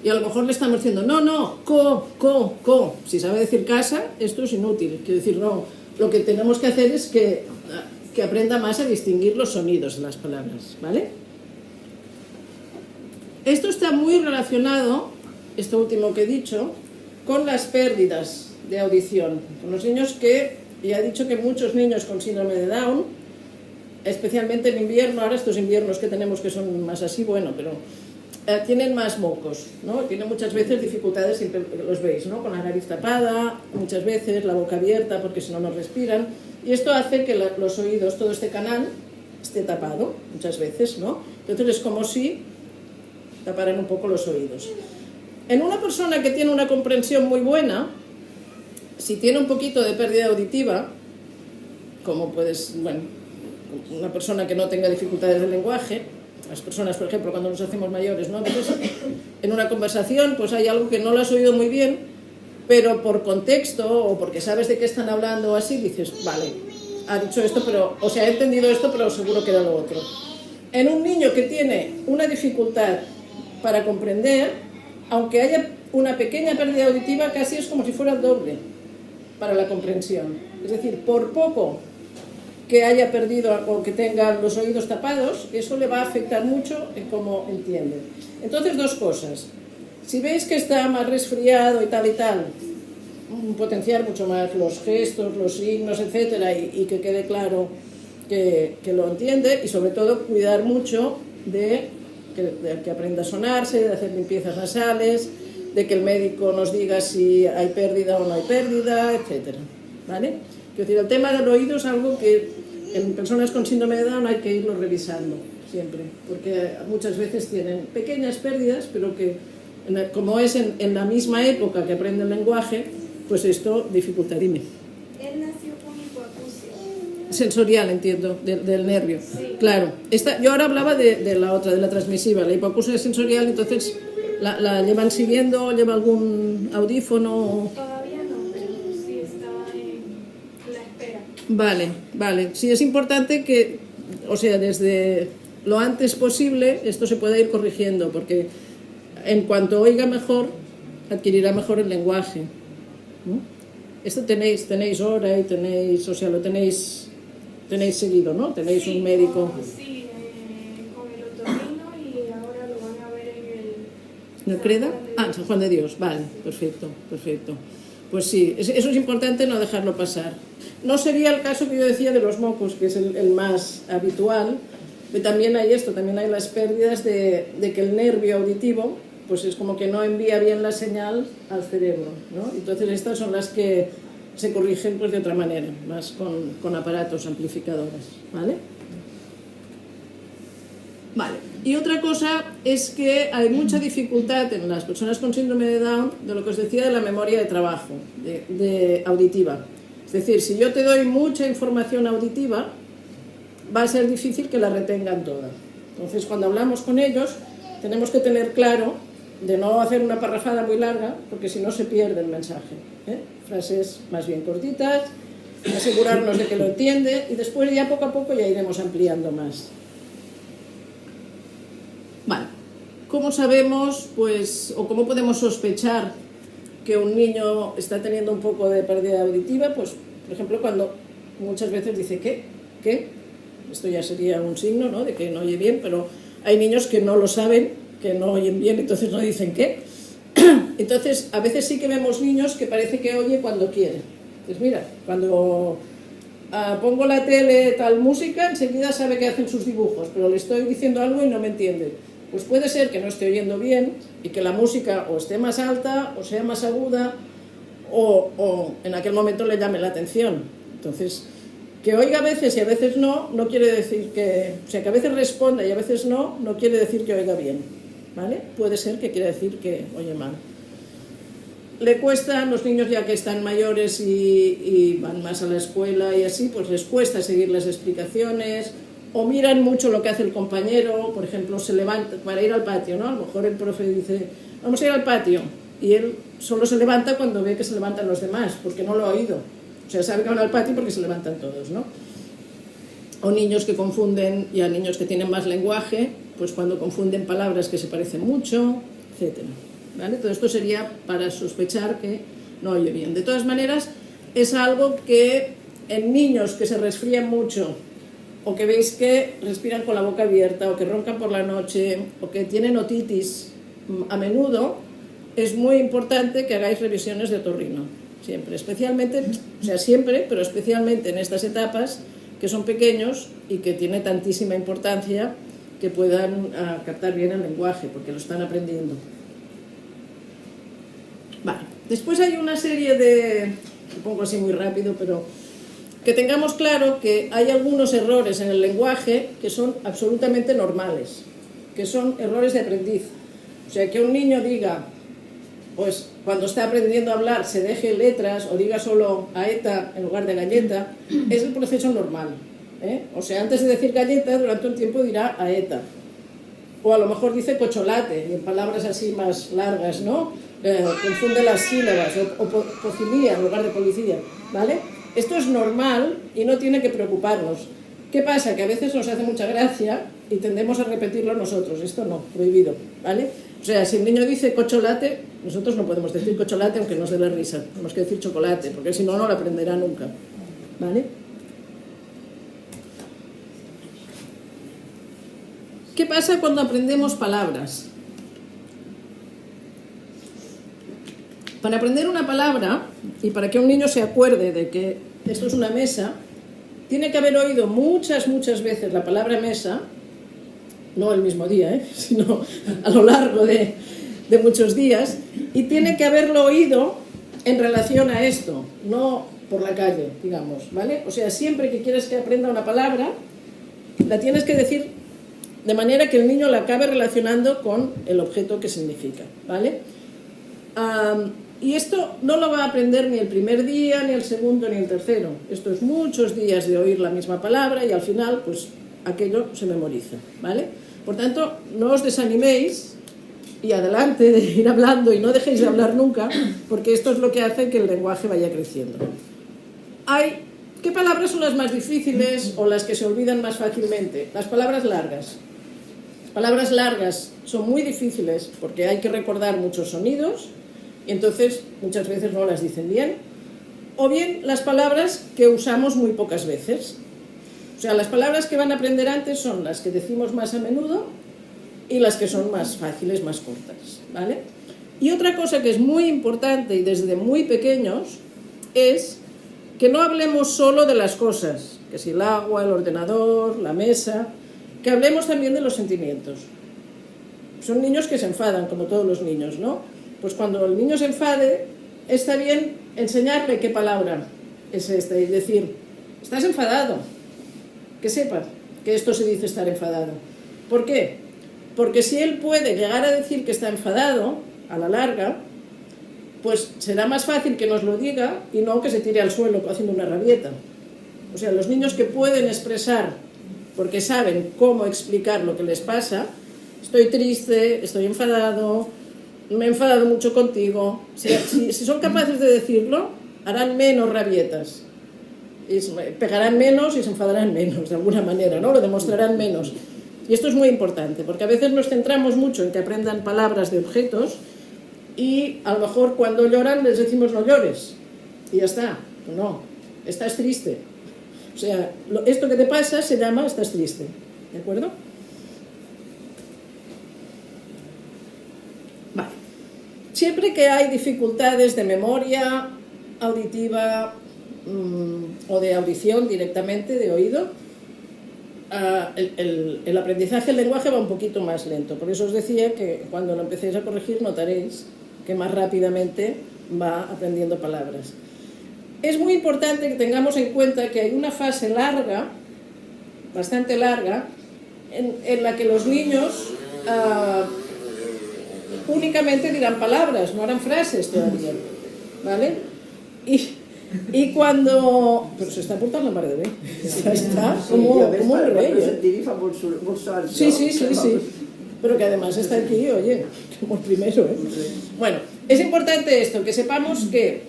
y a lo mejor le estamos diciendo no, co, si sabe decir casa, esto es inútil, quiero decir, no, lo que tenemos que hacer es que aprenda más a distinguir los sonidos de las palabras, ¿vale? Esto está muy relacionado, esto último que he dicho, con las pérdidas de audición, con los niños que, ya he dicho que muchos niños con síndrome de Down, especialmente en invierno, ahora estos inviernos que tenemos que son más así, bueno, pero tienen más mocos, ¿no? Tienen muchas veces dificultades, siempre los veis, ¿no? Con la nariz tapada, muchas veces la boca abierta porque si no, no respiran, y esto hace que los oídos, todo este canal, esté tapado muchas veces, ¿no? Entonces es como si taparan un poco los oídos. En una persona que tiene una comprensión muy buena, si tiene un poquito de pérdida auditiva, como puedes, bueno, una persona que no tenga dificultades de lenguaje, las personas, por ejemplo, cuando nos hacemos mayores, ¿no? Entonces, en una conversación, pues hay algo que no lo has oído muy bien, pero por contexto o porque sabes de qué están hablando o así, dices, vale, ha dicho esto, pero, o sea, he entendido esto, pero seguro que era lo otro. En un niño que tiene una dificultad para comprender, aunque haya una pequeña pérdida auditiva, casi es como si fuera el doble para la comprensión. Es decir, por poco que haya perdido o que tenga los oídos tapados, eso le va a afectar mucho en cómo entiende. Entonces, dos cosas. Si veis que está más resfriado y tal, potenciar mucho más los gestos, los signos, etcétera, y que quede claro que lo entiende, y sobre todo cuidar mucho de que aprenda a sonarse, de hacer limpiezas nasales, de que el médico nos diga si hay pérdida o no hay pérdida, etcétera, ¿vale? Es decir, el tema del oído es algo que en personas con síndrome de Down hay que irlo revisando siempre, porque muchas veces tienen pequeñas pérdidas, pero que como es en la misma época que aprende el lenguaje, pues esto dificulta. Dime. Él nació con hipoacusia. Sensorial, entiendo, del nervio. Sí. Claro. Yo ahora hablaba de la otra, de la transmisiva. La hipoacusia es sensorial, entonces la llevan siguiendo, lleva algún audífono. Todavía no, pero sí está en la espera. Vale. Sí, es importante que, o sea, desde lo antes posible esto se pueda ir corrigiendo, porque en cuanto oiga mejor, adquirirá mejor el lenguaje, ¿no? Esto tenéis hora y tenéis, o sea, lo tenéis seguido, ¿no? Tenéis un médico. Sí, con el otorrino, y ahora lo van a ver ¿En el CREDA? En San Juan de Dios, vale, perfecto. Pues sí, eso es importante, no dejarlo pasar. No sería el caso que yo decía de los mocos, que es el más habitual, pero también hay esto, también hay las pérdidas de que el nervio auditivo pues es como que no envía bien la señal al cerebro, ¿no? Entonces estas son las que se corrigen pues de otra manera, más con aparatos amplificadores, ¿vale? Vale. Y otra cosa es que hay mucha dificultad en las personas con síndrome de Down de lo que os decía de la memoria de trabajo, de auditiva. Es decir, si yo te doy mucha información auditiva, va a ser difícil que la retengan toda. Entonces, cuando hablamos con ellos, tenemos que tener claro de no hacer una parrafada muy larga, porque si no se pierde el mensaje, ¿eh? Frases más bien cortitas, asegurarnos de que lo entiende y después ya poco a poco ya iremos ampliando más. Vale, ¿cómo sabemos, pues, o cómo podemos sospechar que un niño está teniendo un poco de pérdida auditiva? Pues, por ejemplo, cuando muchas veces dice ¿qué? ¿Qué? Esto ya sería un signo, ¿no?, de que no oye bien, pero hay niños que no lo saben, que no oyen bien, entonces no dicen ¿qué? Entonces, a veces sí que vemos niños que parece que oye cuando quiere. Pues mira, cuando pongo la tele tal música, enseguida sabe que hacen sus dibujos, pero le estoy diciendo algo y no me entiende. Pues puede ser que no esté oyendo bien y que la música o esté más alta o sea más aguda o en aquel momento le llame la atención. Entonces, que oiga a veces y a veces no, no quiere decir que... O sea, que a veces responda y a veces no, no quiere decir que oiga bien, ¿vale? Puede ser que quiera decir que oye mal. Le cuesta a los niños ya que están mayores y van más a la escuela y así, pues les cuesta seguir las explicaciones, o miran mucho lo que hace el compañero, por ejemplo, se levanta para ir al patio, ¿no? A lo mejor el profe dice, vamos a ir al patio, y él solo se levanta cuando ve que se levantan los demás, porque no lo ha oído. O sea, sabe que van al patio porque se levantan todos, ¿no? O niños que confunden, y a niños que tienen más lenguaje, pues cuando confunden palabras que se parecen mucho, etc. ¿Vale? Todo esto sería para sospechar que no oye bien. De todas maneras, es algo que en niños que se resfrían mucho, o que veis que respiran con la boca abierta, o que roncan por la noche, o que tienen otitis a menudo, es muy importante que hagáis revisiones de otorrino, siempre, especialmente, o sea, siempre, pero especialmente en estas etapas, que son pequeños y que tiene tantísima importancia que puedan captar bien el lenguaje, porque lo están aprendiendo. Vale, después hay una serie de, lo pongo así muy rápido, pero que tengamos claro que hay algunos errores en el lenguaje que son absolutamente normales, que son errores de aprendiz. O sea, que un niño diga, pues cuando está aprendiendo a hablar se deje letras o diga solo aeta en lugar de galleta, es el proceso normal, ¿eh? O sea, antes de decir galleta, durante un tiempo dirá aeta. O a lo mejor dice cocholate, y en palabras así más largas, ¿no? Confunde las sílabas, o pocilía en lugar de policía, ¿vale? Esto es normal y no tiene que preocuparnos. ¿Qué pasa? Que a veces nos hace mucha gracia y tendemos a repetirlo nosotros. Esto no, prohibido, ¿vale? O sea, si el niño dice cocholate, nosotros no podemos decir cocholate aunque nos dé la risa. Tenemos que decir chocolate, porque si no, no lo aprenderá nunca, ¿vale? ¿Qué pasa cuando aprendemos palabras? Para aprender una palabra, y para que un niño se acuerde de que esto es una mesa, tiene que haber oído muchas veces la palabra mesa, no el mismo día, sino a lo largo de muchos días, y tiene que haberlo oído en relación a esto, no por la calle, digamos, ¿vale? O sea, siempre que quieres que aprenda una palabra, la tienes que decir de manera que el niño la acabe relacionando con el objeto que significa, ¿vale? Y esto no lo va a aprender ni el primer día, ni el segundo, ni el tercero. Esto es muchos días de oír la misma palabra y al final, pues, aquello se memoriza, ¿vale? Por tanto, no os desaniméis y adelante de ir hablando y no dejéis de hablar nunca, porque esto es lo que hace que el lenguaje vaya creciendo. ¿Qué palabras son las más difíciles o las que se olvidan más fácilmente? Las palabras largas. Las palabras largas son muy difíciles porque hay que recordar muchos sonidos y entonces muchas veces no las dicen bien. O bien las palabras que usamos muy pocas veces. O sea, las palabras que van a aprender antes son las que decimos más a menudo y las que son más fáciles, más cortas, ¿vale? Y otra cosa que es muy importante y desde muy pequeños es que no hablemos solo de las cosas, que si el agua, el ordenador, la mesa, que hablemos también de los sentimientos. son niños que se enfadan, como todos los niños, ¿no? Pues cuando el niño se enfade, está bien enseñarle qué palabra es esta y decir, estás enfadado, que sepas que esto se dice estar enfadado. ¿Por qué? Porque si él puede llegar a decir que está enfadado, a la larga, pues será más fácil que nos lo diga y no que se tire al suelo haciendo una rabieta. O sea, los niños que pueden expresar, porque saben cómo explicar lo que les pasa, estoy triste, estoy enfadado, me he enfadado mucho contigo. Si son capaces de decirlo, harán menos rabietas. Y pegarán menos y se enfadarán menos, de alguna manera, ¿no? Lo demostrarán menos. Y esto es muy importante, porque a veces nos centramos mucho en que aprendan palabras de objetos y a lo mejor cuando lloran les decimos no llores. Y ya está. No, estás triste. O sea, esto que te pasa se llama estás triste. ¿De acuerdo? Vale. Siempre que hay dificultades de memoria auditiva o de audición directamente, de oído, el aprendizaje del lenguaje va un poquito más lento. Por eso os decía que cuando lo empecéis a corregir notaréis que más rápidamente va aprendiendo palabras. Es muy importante que tengamos en cuenta que hay una fase larga, bastante larga, en la que los niños únicamente dirán palabras, no harán frases todavía, ¿vale? Y cuando... Però s'està portant la mare de bé. Está como un rey. Sí. Pero que además está aquí, oye, como el primero, ¿eh? Bueno, es importante esto, que sepamos que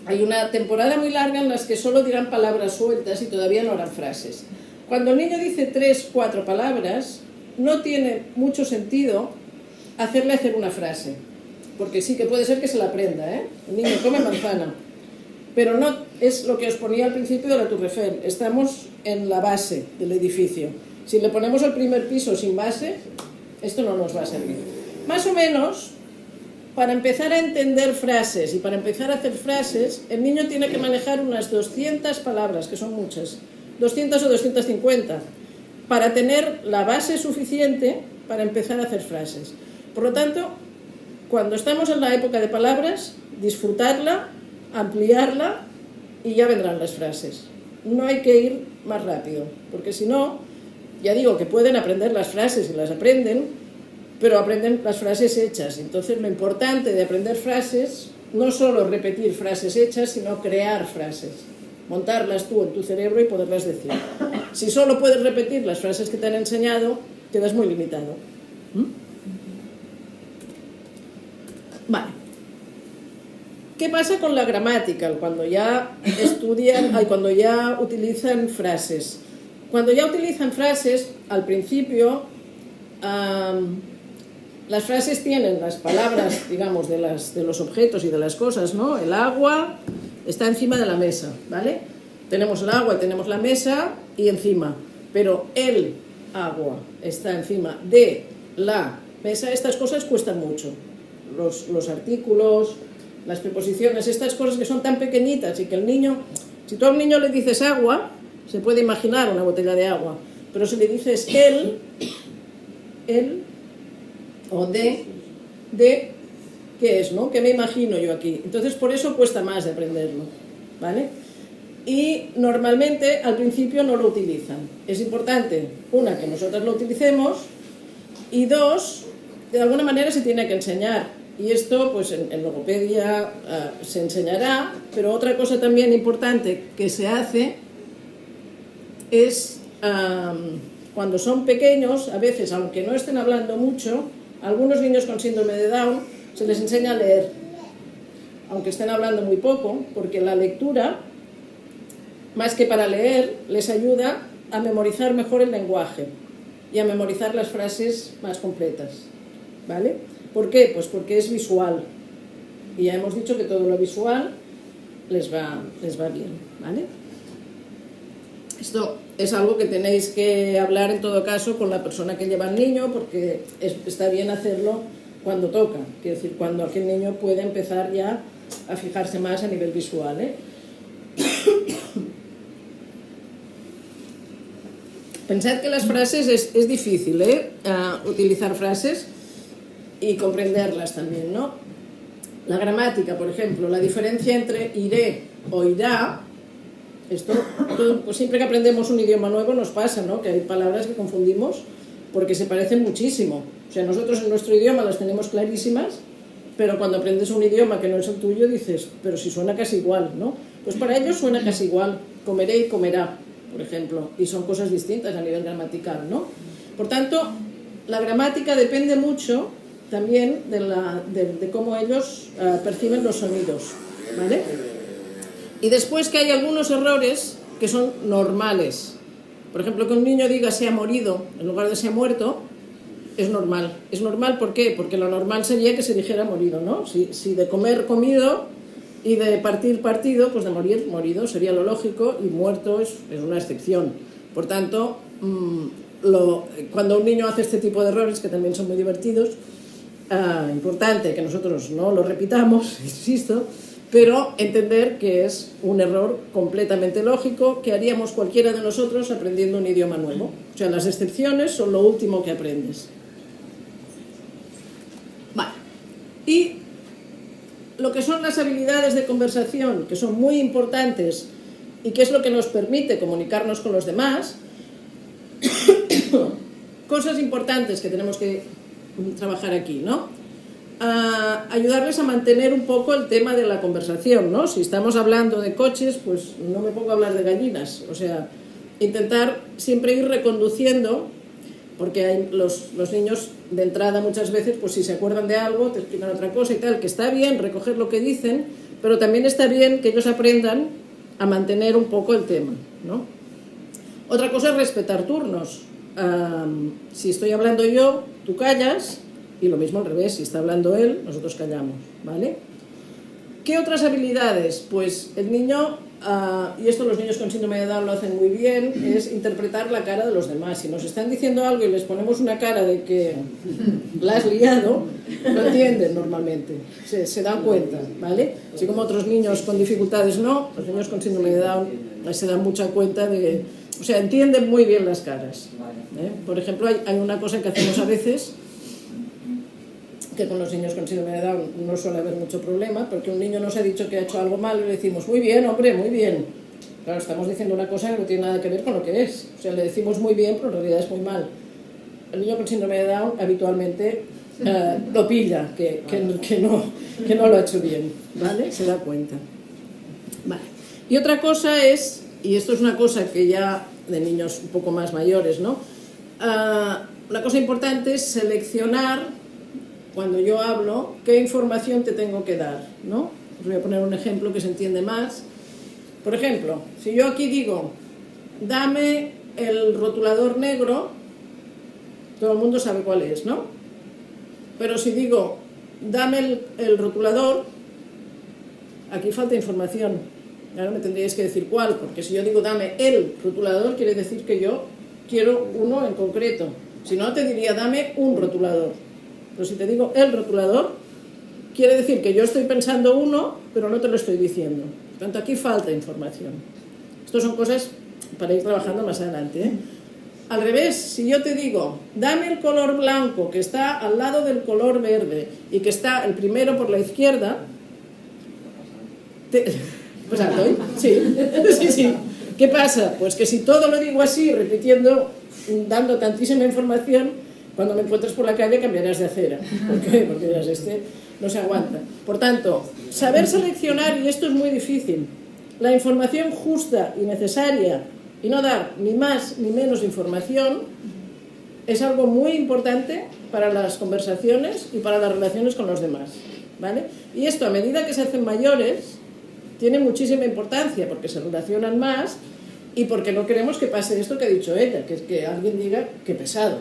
hay una temporada muy larga en las que solo dirán palabras sueltas y todavía no harán frases. Cuando el niño dice 3, 4 palabras, no tiene mucho sentido hacerle hacer una frase. Porque sí que puede ser que se la aprenda, ¿eh? El niño come manzana. Pero no es lo que os ponía al principio de la Tour Eiffel. Estamos en la base del edificio. Si le ponemos el primer piso sin base, esto no nos va a servir. Más o menos, para empezar a entender frases y para empezar a hacer frases, el niño tiene que manejar unas 200 palabras, que son muchas, 200 o 250, para tener la base suficiente para empezar a hacer frases. Por lo tanto, cuando estamos en la época de palabras, disfrutarla, ampliarla y ya vendrán las frases. No hay que ir más rápido, porque si no, ya digo que pueden aprender las frases y las aprenden, pero aprenden las frases hechas. Entonces lo importante de aprender frases no solo repetir frases hechas, sino crear frases, montarlas tú en tu cerebro y poderlas decir. Si solo puedes repetir las frases que te han enseñado, quedas muy limitado. Vale. ¿Qué pasa con la gramática cuando ya cuando ya utilizan frases? Cuando ya utilizan frases, al principio, las frases tienen las palabras, digamos, de los objetos y de las cosas, ¿no? El agua está encima de la mesa, ¿vale? Tenemos el agua, tenemos la mesa y encima, pero el agua está encima de la mesa. Estas cosas cuestan mucho. Los artículos, las preposiciones, estas cosas que son tan pequeñitas y que el niño, si tú a un niño le dices agua, se puede imaginar una botella de agua, pero si le dices él o de, ¿qué es, no? ¿Qué me imagino yo aquí? Entonces por eso cuesta más de aprenderlo, ¿vale? Y normalmente al principio no lo utilizan. Es importante, una, que nosotros lo utilicemos, y dos, de alguna manera se tiene que enseñar. Y esto, pues en logopedia se enseñará, pero otra cosa también importante que se hace es, cuando son pequeños, a veces, aunque no estén hablando mucho, a algunos niños con síndrome de Down se les enseña a leer, aunque estén hablando muy poco, porque la lectura, más que para leer, les ayuda a memorizar mejor el lenguaje y a memorizar las frases más completas, ¿vale? ¿Por qué? Pues porque es visual. Y ya hemos dicho que todo lo visual les va bien, ¿vale? Esto es algo que tenéis que hablar en todo caso con la persona que lleva al niño, porque está bien hacerlo cuando toca. Quiero decir, cuando aquel niño puede empezar ya a fijarse más a nivel visual, ¿eh? Pensad que las frases es difícil, utilizar frases. y comprenderlas también, ¿no? La gramática, por ejemplo, la diferencia entre iré o irá, esto, pues siempre que aprendemos un idioma nuevo nos pasa, ¿no? Que hay palabras que confundimos porque se parecen muchísimo. O sea, nosotros en nuestro idioma las tenemos clarísimas, pero cuando aprendes un idioma que no es el tuyo dices, pero si suena casi igual, ¿no? Pues para ellos suena casi igual, comeré y comerá, por ejemplo, y son cosas distintas a nivel gramatical, ¿no? Por tanto, la gramática depende mucho también de cómo ellos perciben los sonidos, ¿vale? Y después que hay algunos errores que son normales. Por ejemplo, que un niño diga se ha morido en lugar de se ha muerto, es normal. ¿Es normal por qué? Porque lo normal sería que se dijera morido, ¿no? Si de comer, comido, y de partir, partido, pues de morir, morido, sería lo lógico, y muerto es una excepción. Por tanto, cuando un niño hace este tipo de errores, que también son muy divertidos, importante que nosotros no lo repitamos, insisto, pero entender que es un error completamente lógico que haríamos cualquiera de nosotros aprendiendo un idioma nuevo. O sea, las excepciones son lo último que aprendes. Vale. Y lo que son las habilidades de conversación, que son muy importantes y que es lo que nos permite comunicarnos con los demás, cosas importantes que tenemos que trabajar aquí, ¿no? Ayudarles a mantener un poco el tema de la conversación, ¿no? Si estamos hablando de coches, pues no me pongo a hablar de gallinas, o sea, intentar siempre ir reconduciendo, porque hay los niños de entrada muchas veces, pues si se acuerdan de algo, te explican otra cosa y tal, que está bien recoger lo que dicen, pero también está bien que ellos aprendan a mantener un poco el tema, ¿no? Otra cosa es respetar turnos. Si estoy hablando yo, tú callas, y lo mismo al revés, si está hablando él, nosotros callamos, ¿vale? ¿Qué otras habilidades? Pues el niño, y esto los niños con síndrome de Down lo hacen muy bien, es interpretar la cara de los demás. Si nos están diciendo algo y les ponemos una cara de que la has liado, lo entienden normalmente, se dan cuenta, ¿vale? Así como otros niños con dificultades no, los niños con síndrome de Down se dan mucha cuenta de... O sea, entienden muy bien las caras, ¿eh? Por ejemplo, hay una cosa que hacemos a veces, que con los niños con síndrome de Down no suele haber mucho problema, porque un niño nos ha dicho que ha hecho algo mal y le decimos, muy bien, hombre, muy bien. Claro, estamos diciendo una cosa que no tiene nada que ver con lo que es. O sea, le decimos muy bien, pero en realidad es muy mal. El niño con síndrome de Down habitualmente lo pilla, que no lo ha hecho bien, ¿vale? Se da cuenta. Vale. Y otra cosa es, y esto es una cosa que ya de niños un poco más mayores, ¿no? Una cosa importante es seleccionar, cuando yo hablo, qué información te tengo que dar, ¿no? Os voy a poner un ejemplo que se entiende más. Por ejemplo, si yo aquí digo, dame el rotulador negro, todo el mundo sabe cuál es, ¿no? Pero si digo, dame el rotulador, aquí falta información. Ahora me tendríais que decir cuál, porque si yo digo, dame el rotulador, quiere decir que yo quiero uno en concreto. Si no, te diría, dame un rotulador. Pero si te digo el rotulador, quiere decir que yo estoy pensando uno, pero no te lo estoy diciendo. Por tanto, aquí falta información. Estas son cosas para ir trabajando más adelante, ¿eh? Al revés, si yo te digo, dame el color blanco que está al lado del color verde y que está el primero por la izquierda, pues ¿hoy? Sí, sí. ¿Qué pasa? Pues que si todo lo digo así, repitiendo, dando tantísima información, cuando me encuentres por la calle cambiarás de acera. ¿Por qué? Porque dirás, este no se aguanta. Por tanto, saber seleccionar, y esto es muy difícil, la información justa y necesaria, y no dar ni más ni menos información, es algo muy importante para las conversaciones y para las relaciones con los demás, ¿vale? Y esto, a medida que se hacen mayores, tiene muchísima importancia, porque se relacionan más y porque no queremos que pase esto que ha dicho ella, que es que alguien diga que pesado,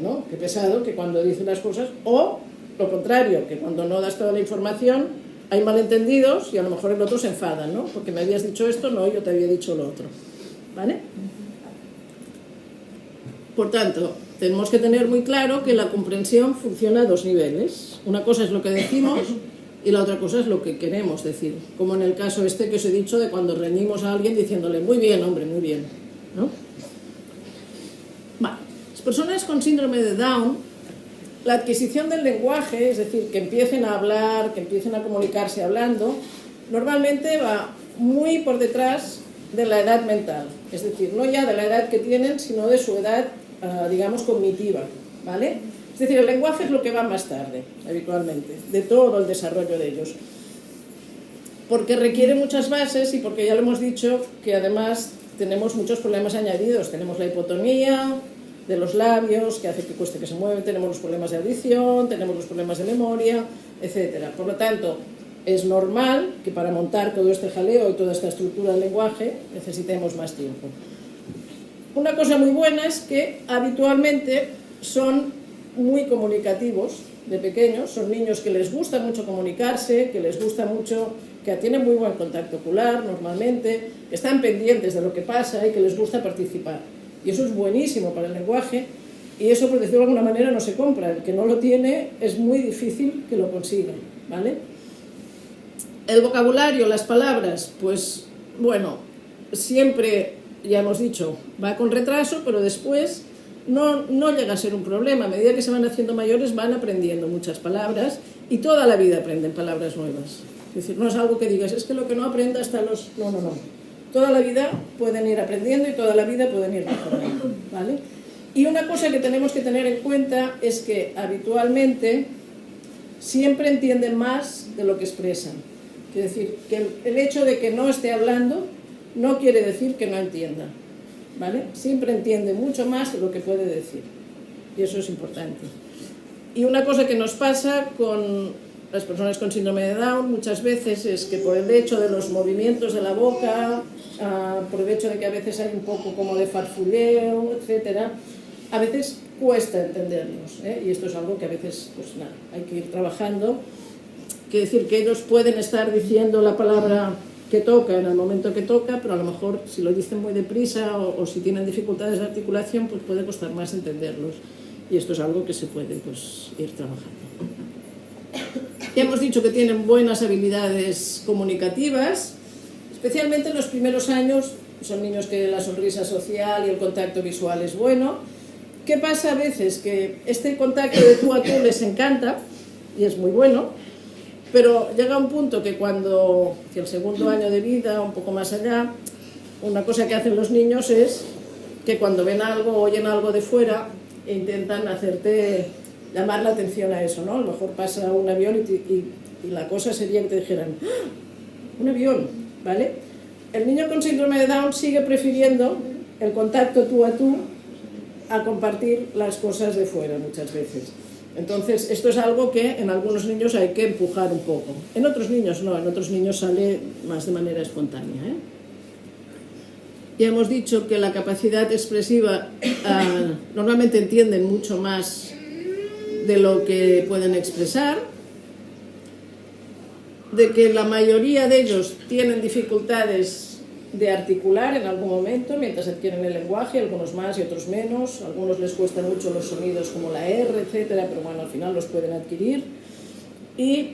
¿no? Qué pesado, que cuando dice las cosas, o lo contrario, que cuando no das toda la información hay malentendidos y a lo mejor el otro se enfada, ¿no? Porque me habías dicho esto, no, yo te había dicho lo otro, ¿vale? Por tanto, tenemos que tener muy claro que la comprensión funciona a dos niveles. Una cosa es lo que decimos y la otra cosa es lo que queremos decir, como en el caso este que os he dicho de cuando reñimos a alguien diciéndole muy bien, hombre, muy bien, ¿no? Vale. Las personas con síndrome de Down La adquisición del lenguaje, es decir, que empiecen a hablar, que empiecen a comunicarse hablando, normalmente va muy por detrás de la edad mental, es decir, no ya de la edad que tienen, sino de su edad, digamos, cognitiva, ¿vale? Es decir, el lenguaje es lo que va más tarde, habitualmente, de todo el desarrollo de ellos, porque requiere muchas bases y porque ya lo hemos dicho que además tenemos muchos problemas añadidos, tenemos la hipotonía de los labios, que hace que cueste que se mueven, tenemos los problemas de audición, tenemos los problemas de memoria, etc. Por lo tanto, es normal que para montar todo este jaleo y toda esta estructura del lenguaje necesitemos más tiempo. Una cosa muy buena es que habitualmente son muy comunicativos de pequeños, son niños que les gusta mucho comunicarse, que les gusta mucho, que tienen muy buen contacto ocular normalmente, que están pendientes de lo que pasa y que les gusta participar. Y eso es buenísimo para el lenguaje y eso, por decirlo de alguna manera, no se compra. El que no lo tiene es muy difícil que lo consiga, ¿vale? El vocabulario, las palabras, pues bueno, siempre, ya hemos dicho, va con retraso, pero después no llega a ser un problema. A medida que se van haciendo mayores van aprendiendo muchas palabras y toda la vida aprenden palabras nuevas. Es decir, no es algo que digas, es que lo que no aprenda hasta los... No. Toda la vida pueden ir aprendiendo y toda la vida pueden ir mejorando, ¿vale? Y una cosa que tenemos que tener en cuenta es que habitualmente siempre entienden más de lo que expresan. Es decir, que el hecho de que no esté hablando no quiere decir que no entienda, ¿vale? Siempre entiende mucho más de lo que puede decir y eso es importante. Y una cosa que nos pasa con las personas con síndrome de Down muchas veces es que por el hecho de los movimientos de la boca, por el hecho de que a veces hay un poco como de farfulleo, etcétera, a veces cuesta entenderlos, ¿eh? Y esto es algo que a veces pues nada, hay que ir trabajando. Quiere decir que ellos pueden estar diciendo la palabra que toca en el momento que toca, pero a lo mejor si lo dicen muy deprisa o si tienen dificultades de articulación, pues puede costar más entenderlos. Y esto es algo que se puede pues ir trabajando. Ya hemos dicho que tienen buenas habilidades comunicativas, especialmente en los primeros años. Son niños que la sonrisa social y el contacto visual es bueno. ¿Qué pasa a veces? Que este contacto de tú a tú les encanta y es muy bueno, pero llega un punto que cuando, hacia el segundo año de vida, un poco más allá, una cosa que hacen los niños es que cuando ven algo o oyen algo de fuera, intentan llamar la atención a eso, ¿no? A lo mejor pasa un avión y la cosa sería que te dijeran, ¡ah! Un avión, ¿vale? El niño con síndrome de Down sigue prefiriendo el contacto tú a tú a compartir las cosas de fuera muchas veces. Entonces, esto es algo que en algunos niños hay que empujar un poco. En otros niños no, en otros niños sale más de manera espontánea, ¿eh? Ya hemos dicho que la capacidad expresiva normalmente entienden mucho más de lo que pueden expresar, de que la mayoría de ellos tienen dificultades de articular en algún momento mientras adquieren el lenguaje, algunos más y otros menos, a algunos les cuestan mucho los sonidos como la R, etcétera, pero bueno, al final los pueden adquirir. ¿Y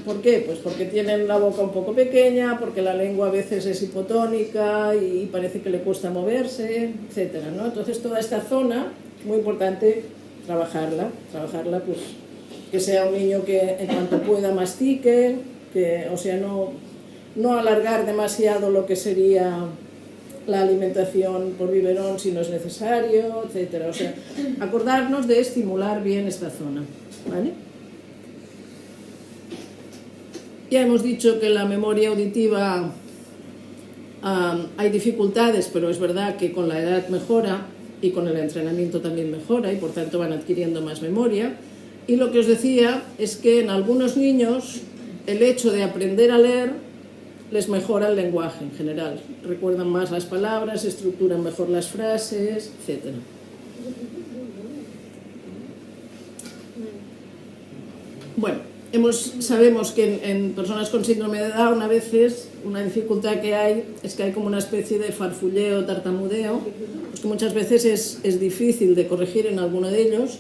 por qué? Pues porque tienen la boca un poco pequeña, porque la lengua a veces es hipotónica y parece que le cuesta moverse, etcétera, ¿no? Entonces toda esta zona es muy importante trabajarla pues que sea un niño que en cuanto pueda mastique, que, o sea, no alargar demasiado lo que sería la alimentación por biberón si no es necesario, etcétera. O sea, acordarnos de estimular bien esta zona, ¿vale? Ya hemos dicho que la memoria auditiva hay dificultades, pero es verdad que con la edad mejora y con el entrenamiento también mejora y por tanto van adquiriendo más memoria. Y lo que os decía es que en algunos niños el hecho de aprender a leer les mejora el lenguaje en general. Recuerdan más las palabras, estructuran mejor las frases, etc. Bueno, sabemos que en personas con síndrome de Down a veces una dificultad que hay es que hay como una especie de farfulleo, tartamudeo, pues que muchas veces es difícil de corregir en alguno de ellos.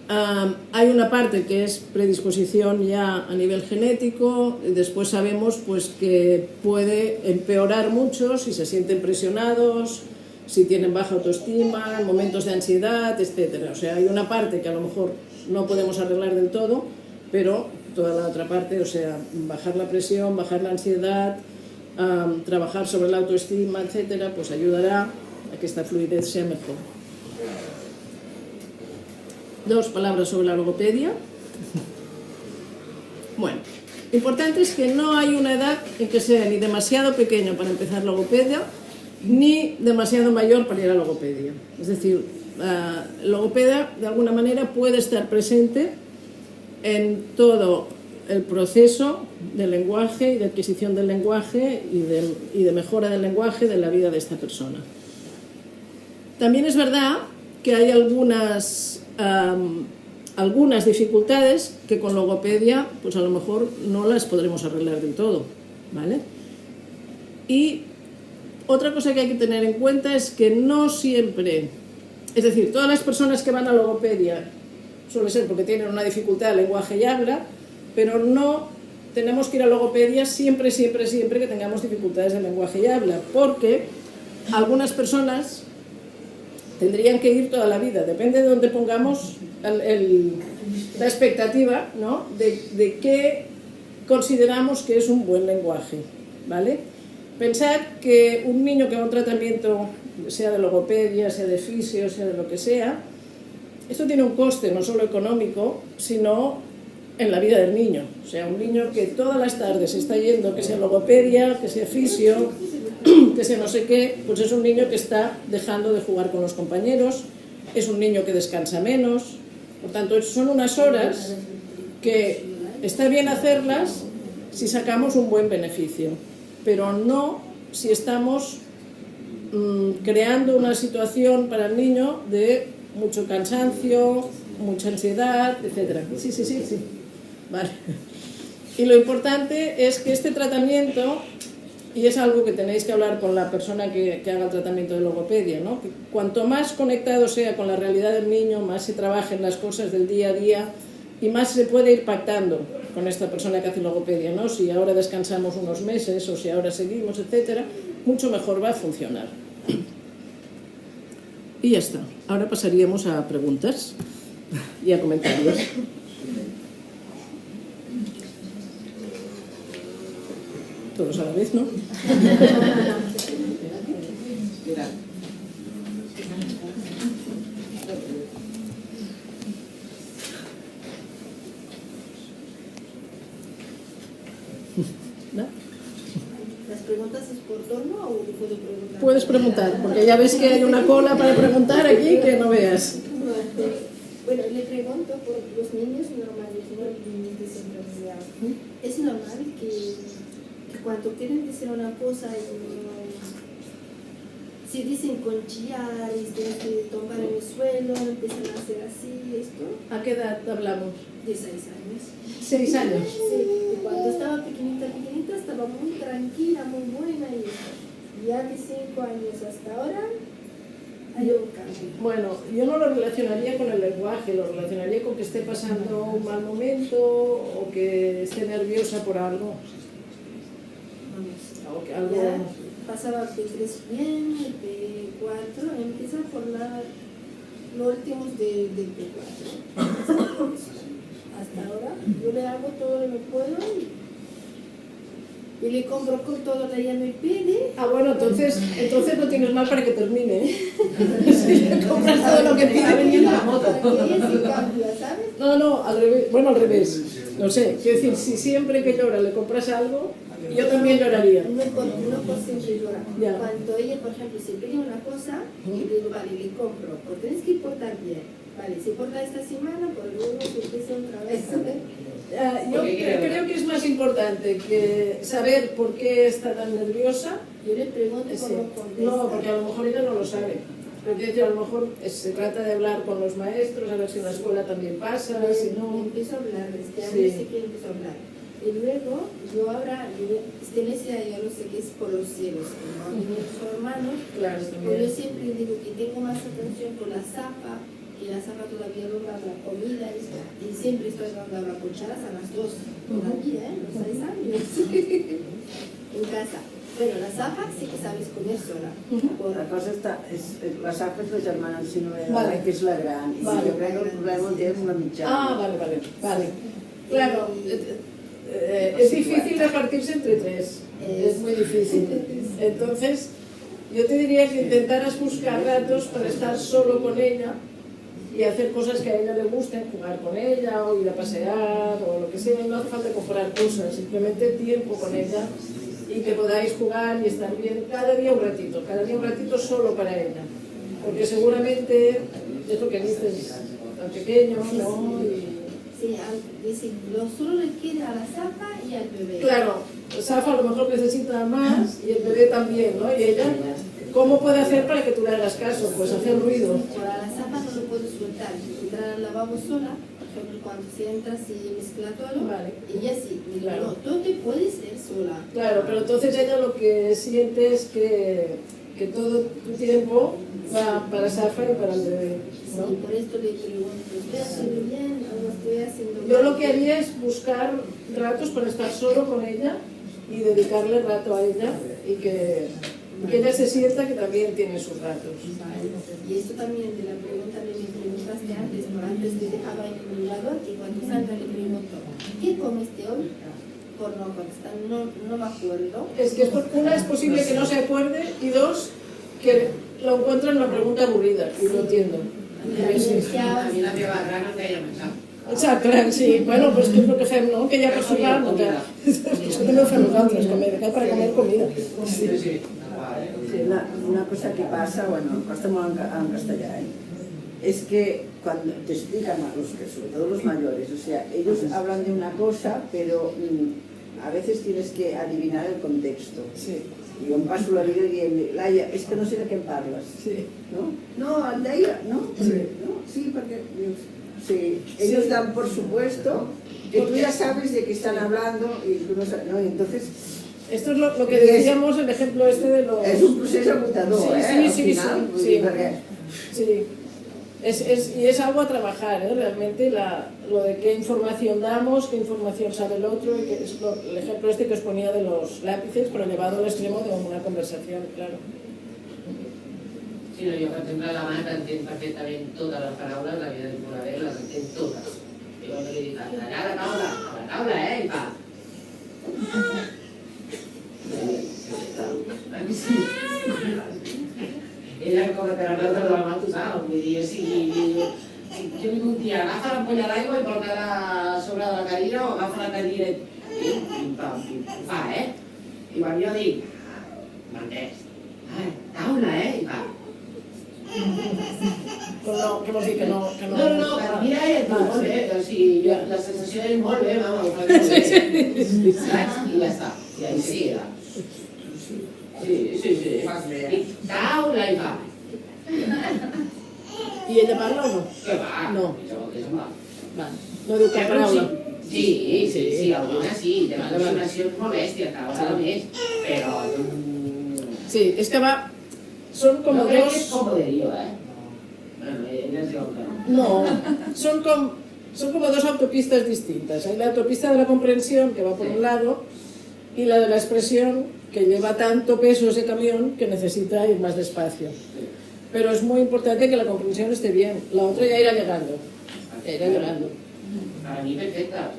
Hay una parte que es predisposición ya a nivel genético, y después sabemos pues, que puede empeorar mucho si se sienten presionados, si tienen baja autoestima, momentos de ansiedad, etc. O sea, hay una parte que a lo mejor no podemos arreglar del todo, pero toda la otra parte, o sea, bajar la presión, bajar la ansiedad, trabajar sobre la autoestima, etc., pues ayudará a que esta fluidez sea mejor. 2 palabras sobre la logopedia. Bueno, importante es que no hay una edad en que sea ni demasiado pequeño para empezar logopedia, ni demasiado mayor para ir a logopedia. Es decir, la logopedia de alguna manera puede estar presente en todo el proceso del lenguaje y de adquisición del lenguaje y de mejora del lenguaje de la vida de esta persona. También es verdad que hay algunas dificultades que con logopedia pues a lo mejor no las podremos arreglar del todo, ¿vale? Y otra cosa que hay que tener en cuenta es que no siempre, es decir, todas las personas que van a logopedia suele ser porque tienen una dificultad de lenguaje y habla, pero no tenemos que ir a logopedia siempre que tengamos dificultades de lenguaje y habla, porque algunas personas tendrían que ir toda la vida, depende de dónde pongamos la expectativa, ¿no? de qué consideramos que es un buen lenguaje, ¿vale? Pensad que un niño que va a un tratamiento, sea de logopedia, sea de fisio, sea de lo que sea, esto tiene un coste no solo económico, sino en la vida del niño. O sea, un niño que todas las tardes está yendo, que sea logopedia, que sea fisio, que sea no sé qué, pues es un niño que está dejando de jugar con los compañeros, es un niño que descansa menos. Por tanto, son unas horas que está bien hacerlas si sacamos un buen beneficio, pero no si estamos creando una situación para el niño de mucho cansancio, mucha ansiedad, etc. Sí. Vale. Y lo importante es que este tratamiento, y es algo que tenéis que hablar con la persona que haga el tratamiento de logopedia, ¿no? Que cuanto más conectado sea con la realidad del niño, más se trabajen las cosas del día a día y más se puede ir pactando con esta persona que hace logopedia, ¿no? Si ahora descansamos unos meses o si ahora seguimos, etcétera, mucho mejor va a funcionar. Y ya está. Ahora pasaríamos a preguntas y a comentarios. Todos a la vez, ¿no? ¿No? ¿Las preguntas es por turno o puedo preguntar? Puedes preguntar, porque ya ves que hay una cola para preguntar aquí que no veas. Bueno, le pregunto por los niños normales, no niños descentralizados. ¿Es normal que cuando quieren decir una cosa si dicen con chillar y tienen que tomar en el suelo, empiezan a hacer así, esto? ¿A qué edad hablamos? De 6 años. 6 años. Sí, y cuando estaba pequeñita estaba muy tranquila, muy buena y ya de 5 años hasta ahora hay un cambio. Bueno, yo no lo relacionaría con el lenguaje, lo relacionaría con que esté pasando un mal momento o que esté nerviosa por algo. O que algo... Ya pasaba P3 bien, P4, empieza por los últimos de P4. Hasta ahora yo le hago todo lo que puedo y le compro con todo lo que ella me pide. Ah, bueno, entonces no tienes mal para que termine. Si le compras todo lo que pide, venía la moto. Para que ella se cambia, ¿sabes? No, al revés. Bueno, al revés. No sé, quiero decir, si siempre que llora le compras algo, yo también lloraría. No por siempre llorar. Ya. Cuando ella, por ejemplo, se pide una cosa, y le digo, vale, le compro, porque tienes que portar bien. Vale, se porta esta semana, por luego se empieza otra vez, ¿sabes? Yo creo que es más importante que saber por qué está tan nerviosa. Yo le pregunto Sí. cómo contesta. No, porque a lo mejor ella no lo sabe. Pero quiero decir, a lo mejor se trata de hablar con los maestros, a ver si en la escuela también pasa, si no... Empiezo a hablar, a Sí. mí sí que empiezo a hablar. Y luego, yo ahora, Estenesia, ya lo sé que es por los cielos, como mis hermanos, Claro, pues yo también. siempre digo que tengo más atención con la zapa, que la zapa todavía no da la comida, y siempre estoy dando las cucharas a las 2, todavía, los 6 años, en casa. Bueno, la Safa sí que sabes comer sola. La cosa està... La Safa és la germana del Sinuela, Vale. que és la gran. I Vale. jo crec que el problema el té amb la mitjana. Ah, vale. Claro, es difícil repartirse entre tres, es muy difícil. Entonces, yo te diría que intentaras buscar ratos para estar solo con ella y hacer cosas que a ella le gusten, jugar con ella o ir a pasear o lo que sea. No hace falta comprar cosas, simplemente tiempo con ella y que podáis jugar y estar bien cada día un ratito solo para ella. Porque seguramente es lo que dices, tan pequeño, ¿no? Sí, dice, solo le quiere a la Safa y al bebé. Claro, Safa a lo mejor necesita más y el bebé también, ¿no? Y ella, ¿cómo puede hacer para que tú le hagas caso? Pues hacer ruido. Para la Safa no lo puedo soltar. Entrar al lavabo sola, por ejemplo, cuando se entra se mezcla todo. Vale. Ella sí, me dijo, Claro. no, tú te puedes ir sola. Claro, pero entonces ella lo que siente es que todo tu tiempo va para Safa y para el bebé, Sí, ¿no? por esto le pregunto, ¿estoy haciendo bien o no estoy haciendo bien? Yo lo que haría es buscar ratos para estar solo con ella y dedicarle rato a ella y que ella se sienta que también tiene sus ratos. Y esto también de la pregunta que me preguntaste antes, pero antes le dejaba en el mirador y cuando salga le pregunto, ¿qué comiste hoy? Por no contestar, no me acuerdo. Es que una es posible que no se acuerde y dos, que lo encuentra en una pregunta aburrida y lo entiendo. A mi la meva gran em deia menjar. Exacte, sí. Bueno, pues que és el que fem, no? Que ja per sopar, no? Que això també ho fem nosaltres, comer, para comer comida. Sí, sí. Sí, una cosa que pasa, bueno, costa molt en castellà, es que cuando te explican a los que, sobre todo los mayores, o sea, ellos hablan de una cosa, pero a veces tienes que adivinar el contexto. Sí, I jo em passo la vida dient, Laia, és que no sé de què em parles. sí. No? No, em deia, no? Sí. No? Sí, perquè dius, sí, ellos dan por supuesto que tú ya sabes de qué están hablando y tú no sabes, ¿no? Y entonces Esto es lo que decíamos, el ejemplo este de los... es un procés agotador, Sí, al sí, final, sí, sí. perquè Sí, y es algo a trabajar, realmente, lo de qué información damos, qué información sabe el otro, y que es el ejemplo este que os ponía de los lápices, pero llevado al extremo de una conversación, claro. Sí, no, jo, per exemple, la mare t'entén perfectament totes les paraules, la vida de Moravel les entén totes. I quan li dic, allà a la taula, i fa... Sí. Ella com que te la de la mà total, vull dir, si jo dic un dia, agafa l'ampolla d'aigua i porta-la sobre de la cadira o agafa la cadira i pim-pam, ho fa, I quan jo dic, m'entès, taula, I fa... Però no, què vols dir que no... No, però mira, molt bé, o sigui, la sensació és molt bé, mama, ho fa molt bé, saps? I ja està, i ahí sí queda. Sí. I taula i fa. I ella parla o no? Què va? No. És va. Va, no diu cap paraula. Sí, alguna sí, té al·lucinacions molt bèsties, cada vegada més, però... Sí, és que va... Són com No crec que dos... és comoderió, Bueno, ella es diu que no. No, son como dos autopistas distintas. Hay la autopista de la comprensión, que va por un lado, y la de la expresión, que lleva tanto peso ese camión que necesita ir más despacio. Pero es muy importante que la comprensión esté bien. La otra ya irá llegando. Para mí perfecta.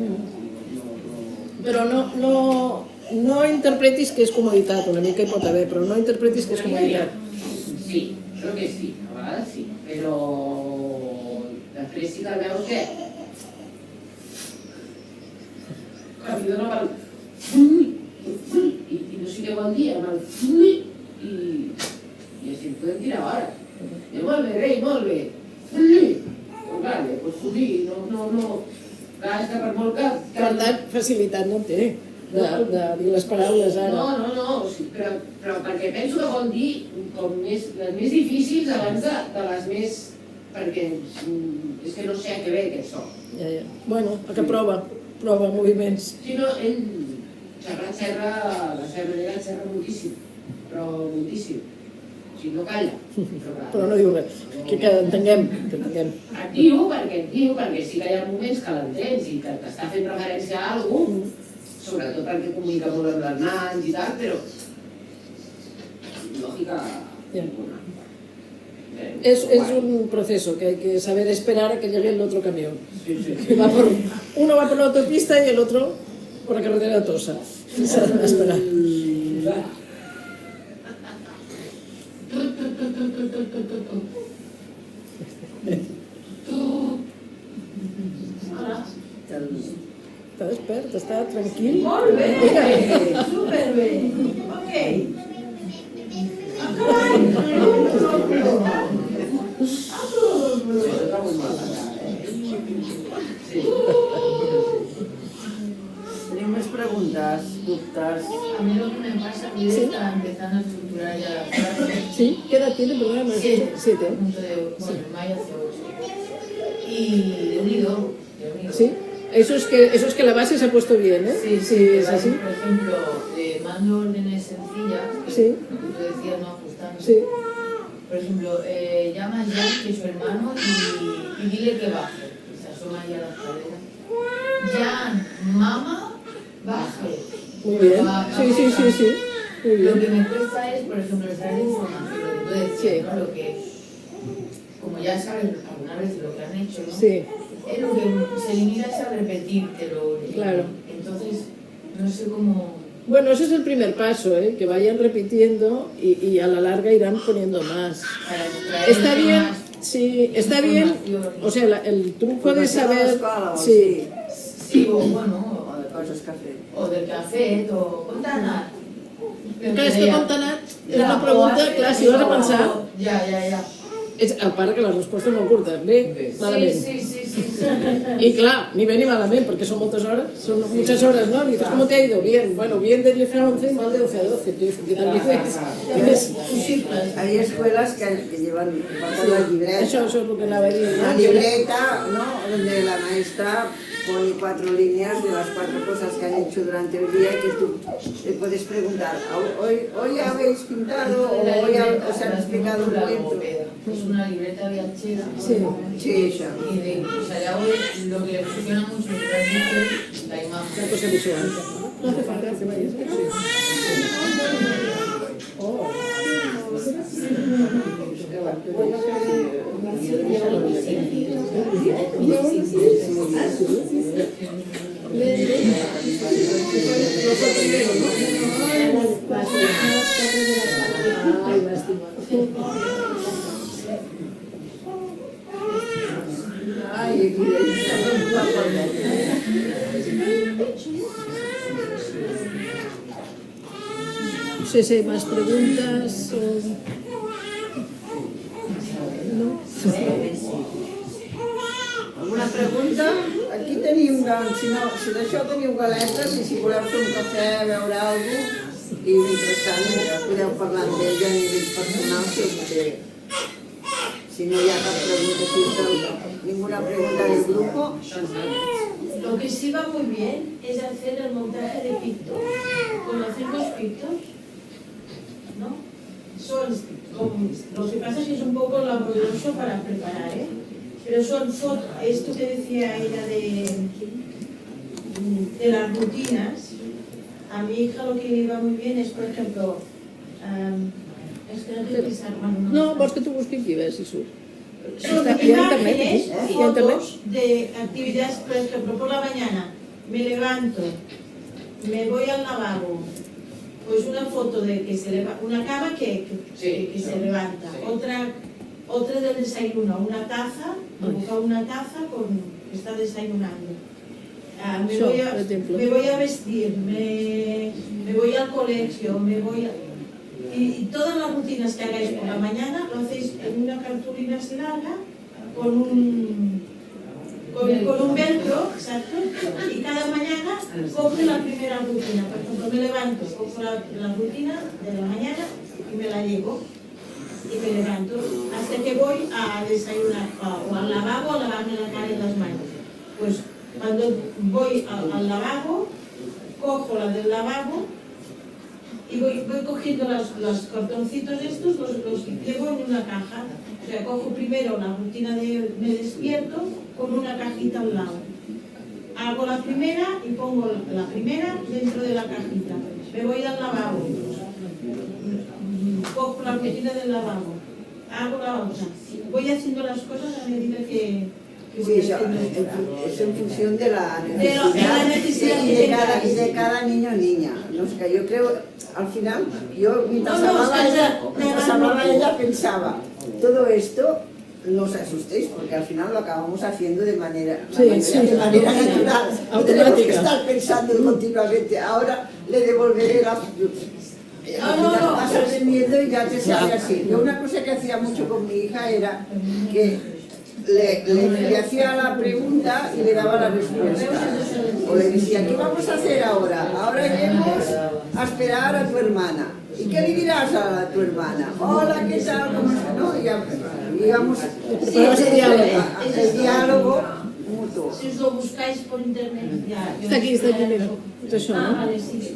Però no interpretis que és comoditat, una mica hi pot haver, però no interpretis que és comoditat. Sí, creo que sí, a vegades sí, però després sí que el veus que... Clar, jo no val... I no sé què vol dir, amb el... I així em podem tirar ara. I molt bé, rei, molt bé. Pues vale, pues subir, no... Clar, és que per molt que... Per tant, facilitat no en té, de dir les paraules ara. No, o sigui, però perquè penso que vol dir com les més difícils abans de les més... perquè és que no sé a què ve aquest so. Ja. Bueno, que prova moviments. Si no, ell xerra, la serra xerra moltíssim, però moltíssim. O sigui, no calla. Però no diu res, que entenguem. Et diu perquè sí que hi ha moments que l'entens i que t'està fent referència a alguna cosa, sobretot perquè comunica molt amb les mans i tal, però lógica Ya. ninguna. Es un proceso que hay que saber esperar a que llegue el otro camión. Sí, sí, Que sí. uno va por la autopista y el otro por la carretera de Tosa. Se van a esperar. Està despert, està tranquil. Molt bé, superbé. Ok. Tenim més preguntes, dubtes. A mí lo que me pasa es que está empezando a estructurar ya la frase. Sí? ¿Qué edad tiene? Perdona, me has dicho. 7. Punto de, bueno, en mayo hace 8. Y de unido. Sí. Eso es que la base se ha puesto bien, ¿eh? Sí, Sí, es pero, así. por ejemplo, mando órdenes sencillas, Sí. lo que tú decías, no ajustando. Sí. Por ejemplo, llama a Jan, que es su hermano, y dile que baje. Y se asoma ahí a la escalera. Jan, mamá, baje. Muy bien. Sí. Muy Lo bien. que me cuesta es, por ejemplo, estar de información, lo que tú decías, ¿no? Lo que, como ya sabes alguna vez lo que han hecho, ¿no? Sí. Lo que se limita es a repetírtelo. Claro. Entonces, no sé cómo... Bueno, ese es el primer paso, ¿eh? Que vayan repitiendo y a la larga irán poniendo más. para extraer Está bien, más sí, está bien. información. O sea, el truco de Formació a saber... l'escola, vols Sí. dir? Sí, o bueno, O de coses que ha fet. o del café, o contanar. Clar, és que com t'ha anat? És una pregunta, clar, si vas a pensar... Ja. A part que la resposta és molt curta. Bé, malament. Sí. Y claro, ni bien ni malamente, porque son muchas horas, ¿no? Y dices, ¿cómo te ha ido? Bien, bueno, bien de 10 a 11 y mal de 11 a 12. ¿Qué tal dices? Hay escuelas que llevan la libreta. Eso es lo que la vería. Una libreta, ¿no? Donde la maestra pone 4 líneas de las 4 cosas que han hecho durante el día y que tú te puedes preguntar, ¿hoy habéis pintado o hoy os han explicado un cuento? Es una libreta viajera. Sí. Sí, eso. Y de, o sea, ya hoy lo que funciona mucho es la imagen. Una cosa visual. No hace falta que vayas. Oh. Ay, lástima. Ay, No sé si hay más preguntas o... No? alguna pregunta? Aquí tenim, doncs, si d'això teniu galetes i si voleu fer un cafè, beure alguna cosa, i mentrestant podeu parlar amb ella a nivell personal sobre... Si no hi ha cap pregunta, si ninguna pregunta del grupo. Lo que sí va muy bien es hacer el montaje de pictos. ¿Conocen los pictos? ¿No? Son, lo que pasa es que es un poco laborioso para preparar, ¿eh? Pero son fotos, esto que decía ella de las rutinas. A mi hija lo que le iba muy bien es, por ejemplo, es que no tengo que estar No, vols que t'ho busqui aquí, a veure si surt. Son Hi ha internet imágenes, aquí, hi ha internet. fotos de actividades, por ejemplo, por la mañana me levanto, me voy al lavabo, pues una foto de que se levanta, una cama que se levanta, otra del desayuno, una taza, dibuja una taza que está desayunando. Me voy a vestir, me voy al colegio, y todas las rutinas que hagáis por la mañana lo hacéis en una cartulina así larga con un velcro, exacto, y cada mañana coge la primera rutina. Por ejemplo, me levanto, cojo la rutina de la mañana y me la llevo y me levanto hasta que voy a desayunar o al lavabo a lavarme la cara y las manos. Pues cuando voy al lavabo, cojo la del lavabo y voy cogiendo los cartoncitos estos, los llevo en una caja. O sea, cojo primero la rutina de me despierto con una cajita al lado. Hago la primera y pongo la primera dentro de la cajita. Me voy al lavabo. cojo la rutina del lavabo, hago la otra, voy haciendo las cosas a medida que Sí, voy eso haciendo. es en función de la la necesidad y que de tenga. cada niño o niña. No sé, yo creo, al final, yo mientras No, hablaba es que ella, pensaba, todo esto, no os asustéis, porque al final lo acabamos haciendo de manera natural. No tenemos que estar pensando continuamente, ahora le devolveré la... No. Vas aprendiendo y ya te sale así. Yo una cosa que hacía mucho con mi hija era que le hacía la pregunta y le daba la respuesta. O le decía, ¿qué vamos a hacer ahora? Ahora iremos a esperar a tu hermana. ¿Y qué le dirás a tu hermana? Hola, ¿qué tal? ¿Cómo estás? ¿No? Y digamos, el diálogo mutuo. Si os lo buscáis por internet, ya. Está aquí, mira. Es eso, Ah, ¿no? vale, sí.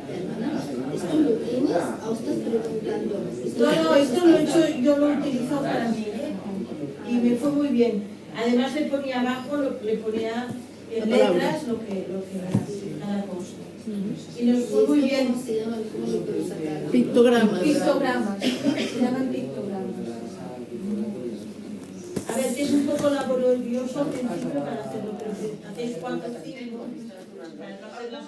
Hermana, ¿esto lo tienes o estás preguntando? No, esto lo he hecho, yo lo utilizo para mí, ¿eh? Y me fue muy bien. Además le ponía abajo, le ponía en letras lo que era cada cosa. Y nos fue muy bien. ¿Cómo se llama? ¿Cómo lo puedo sacar? Pictogramas. Pictogramas, se llaman pictogramas. A ver, que es un poco laborioso al principio para hacerlo, pero si hacéis 4 o 5, para no hacerlo.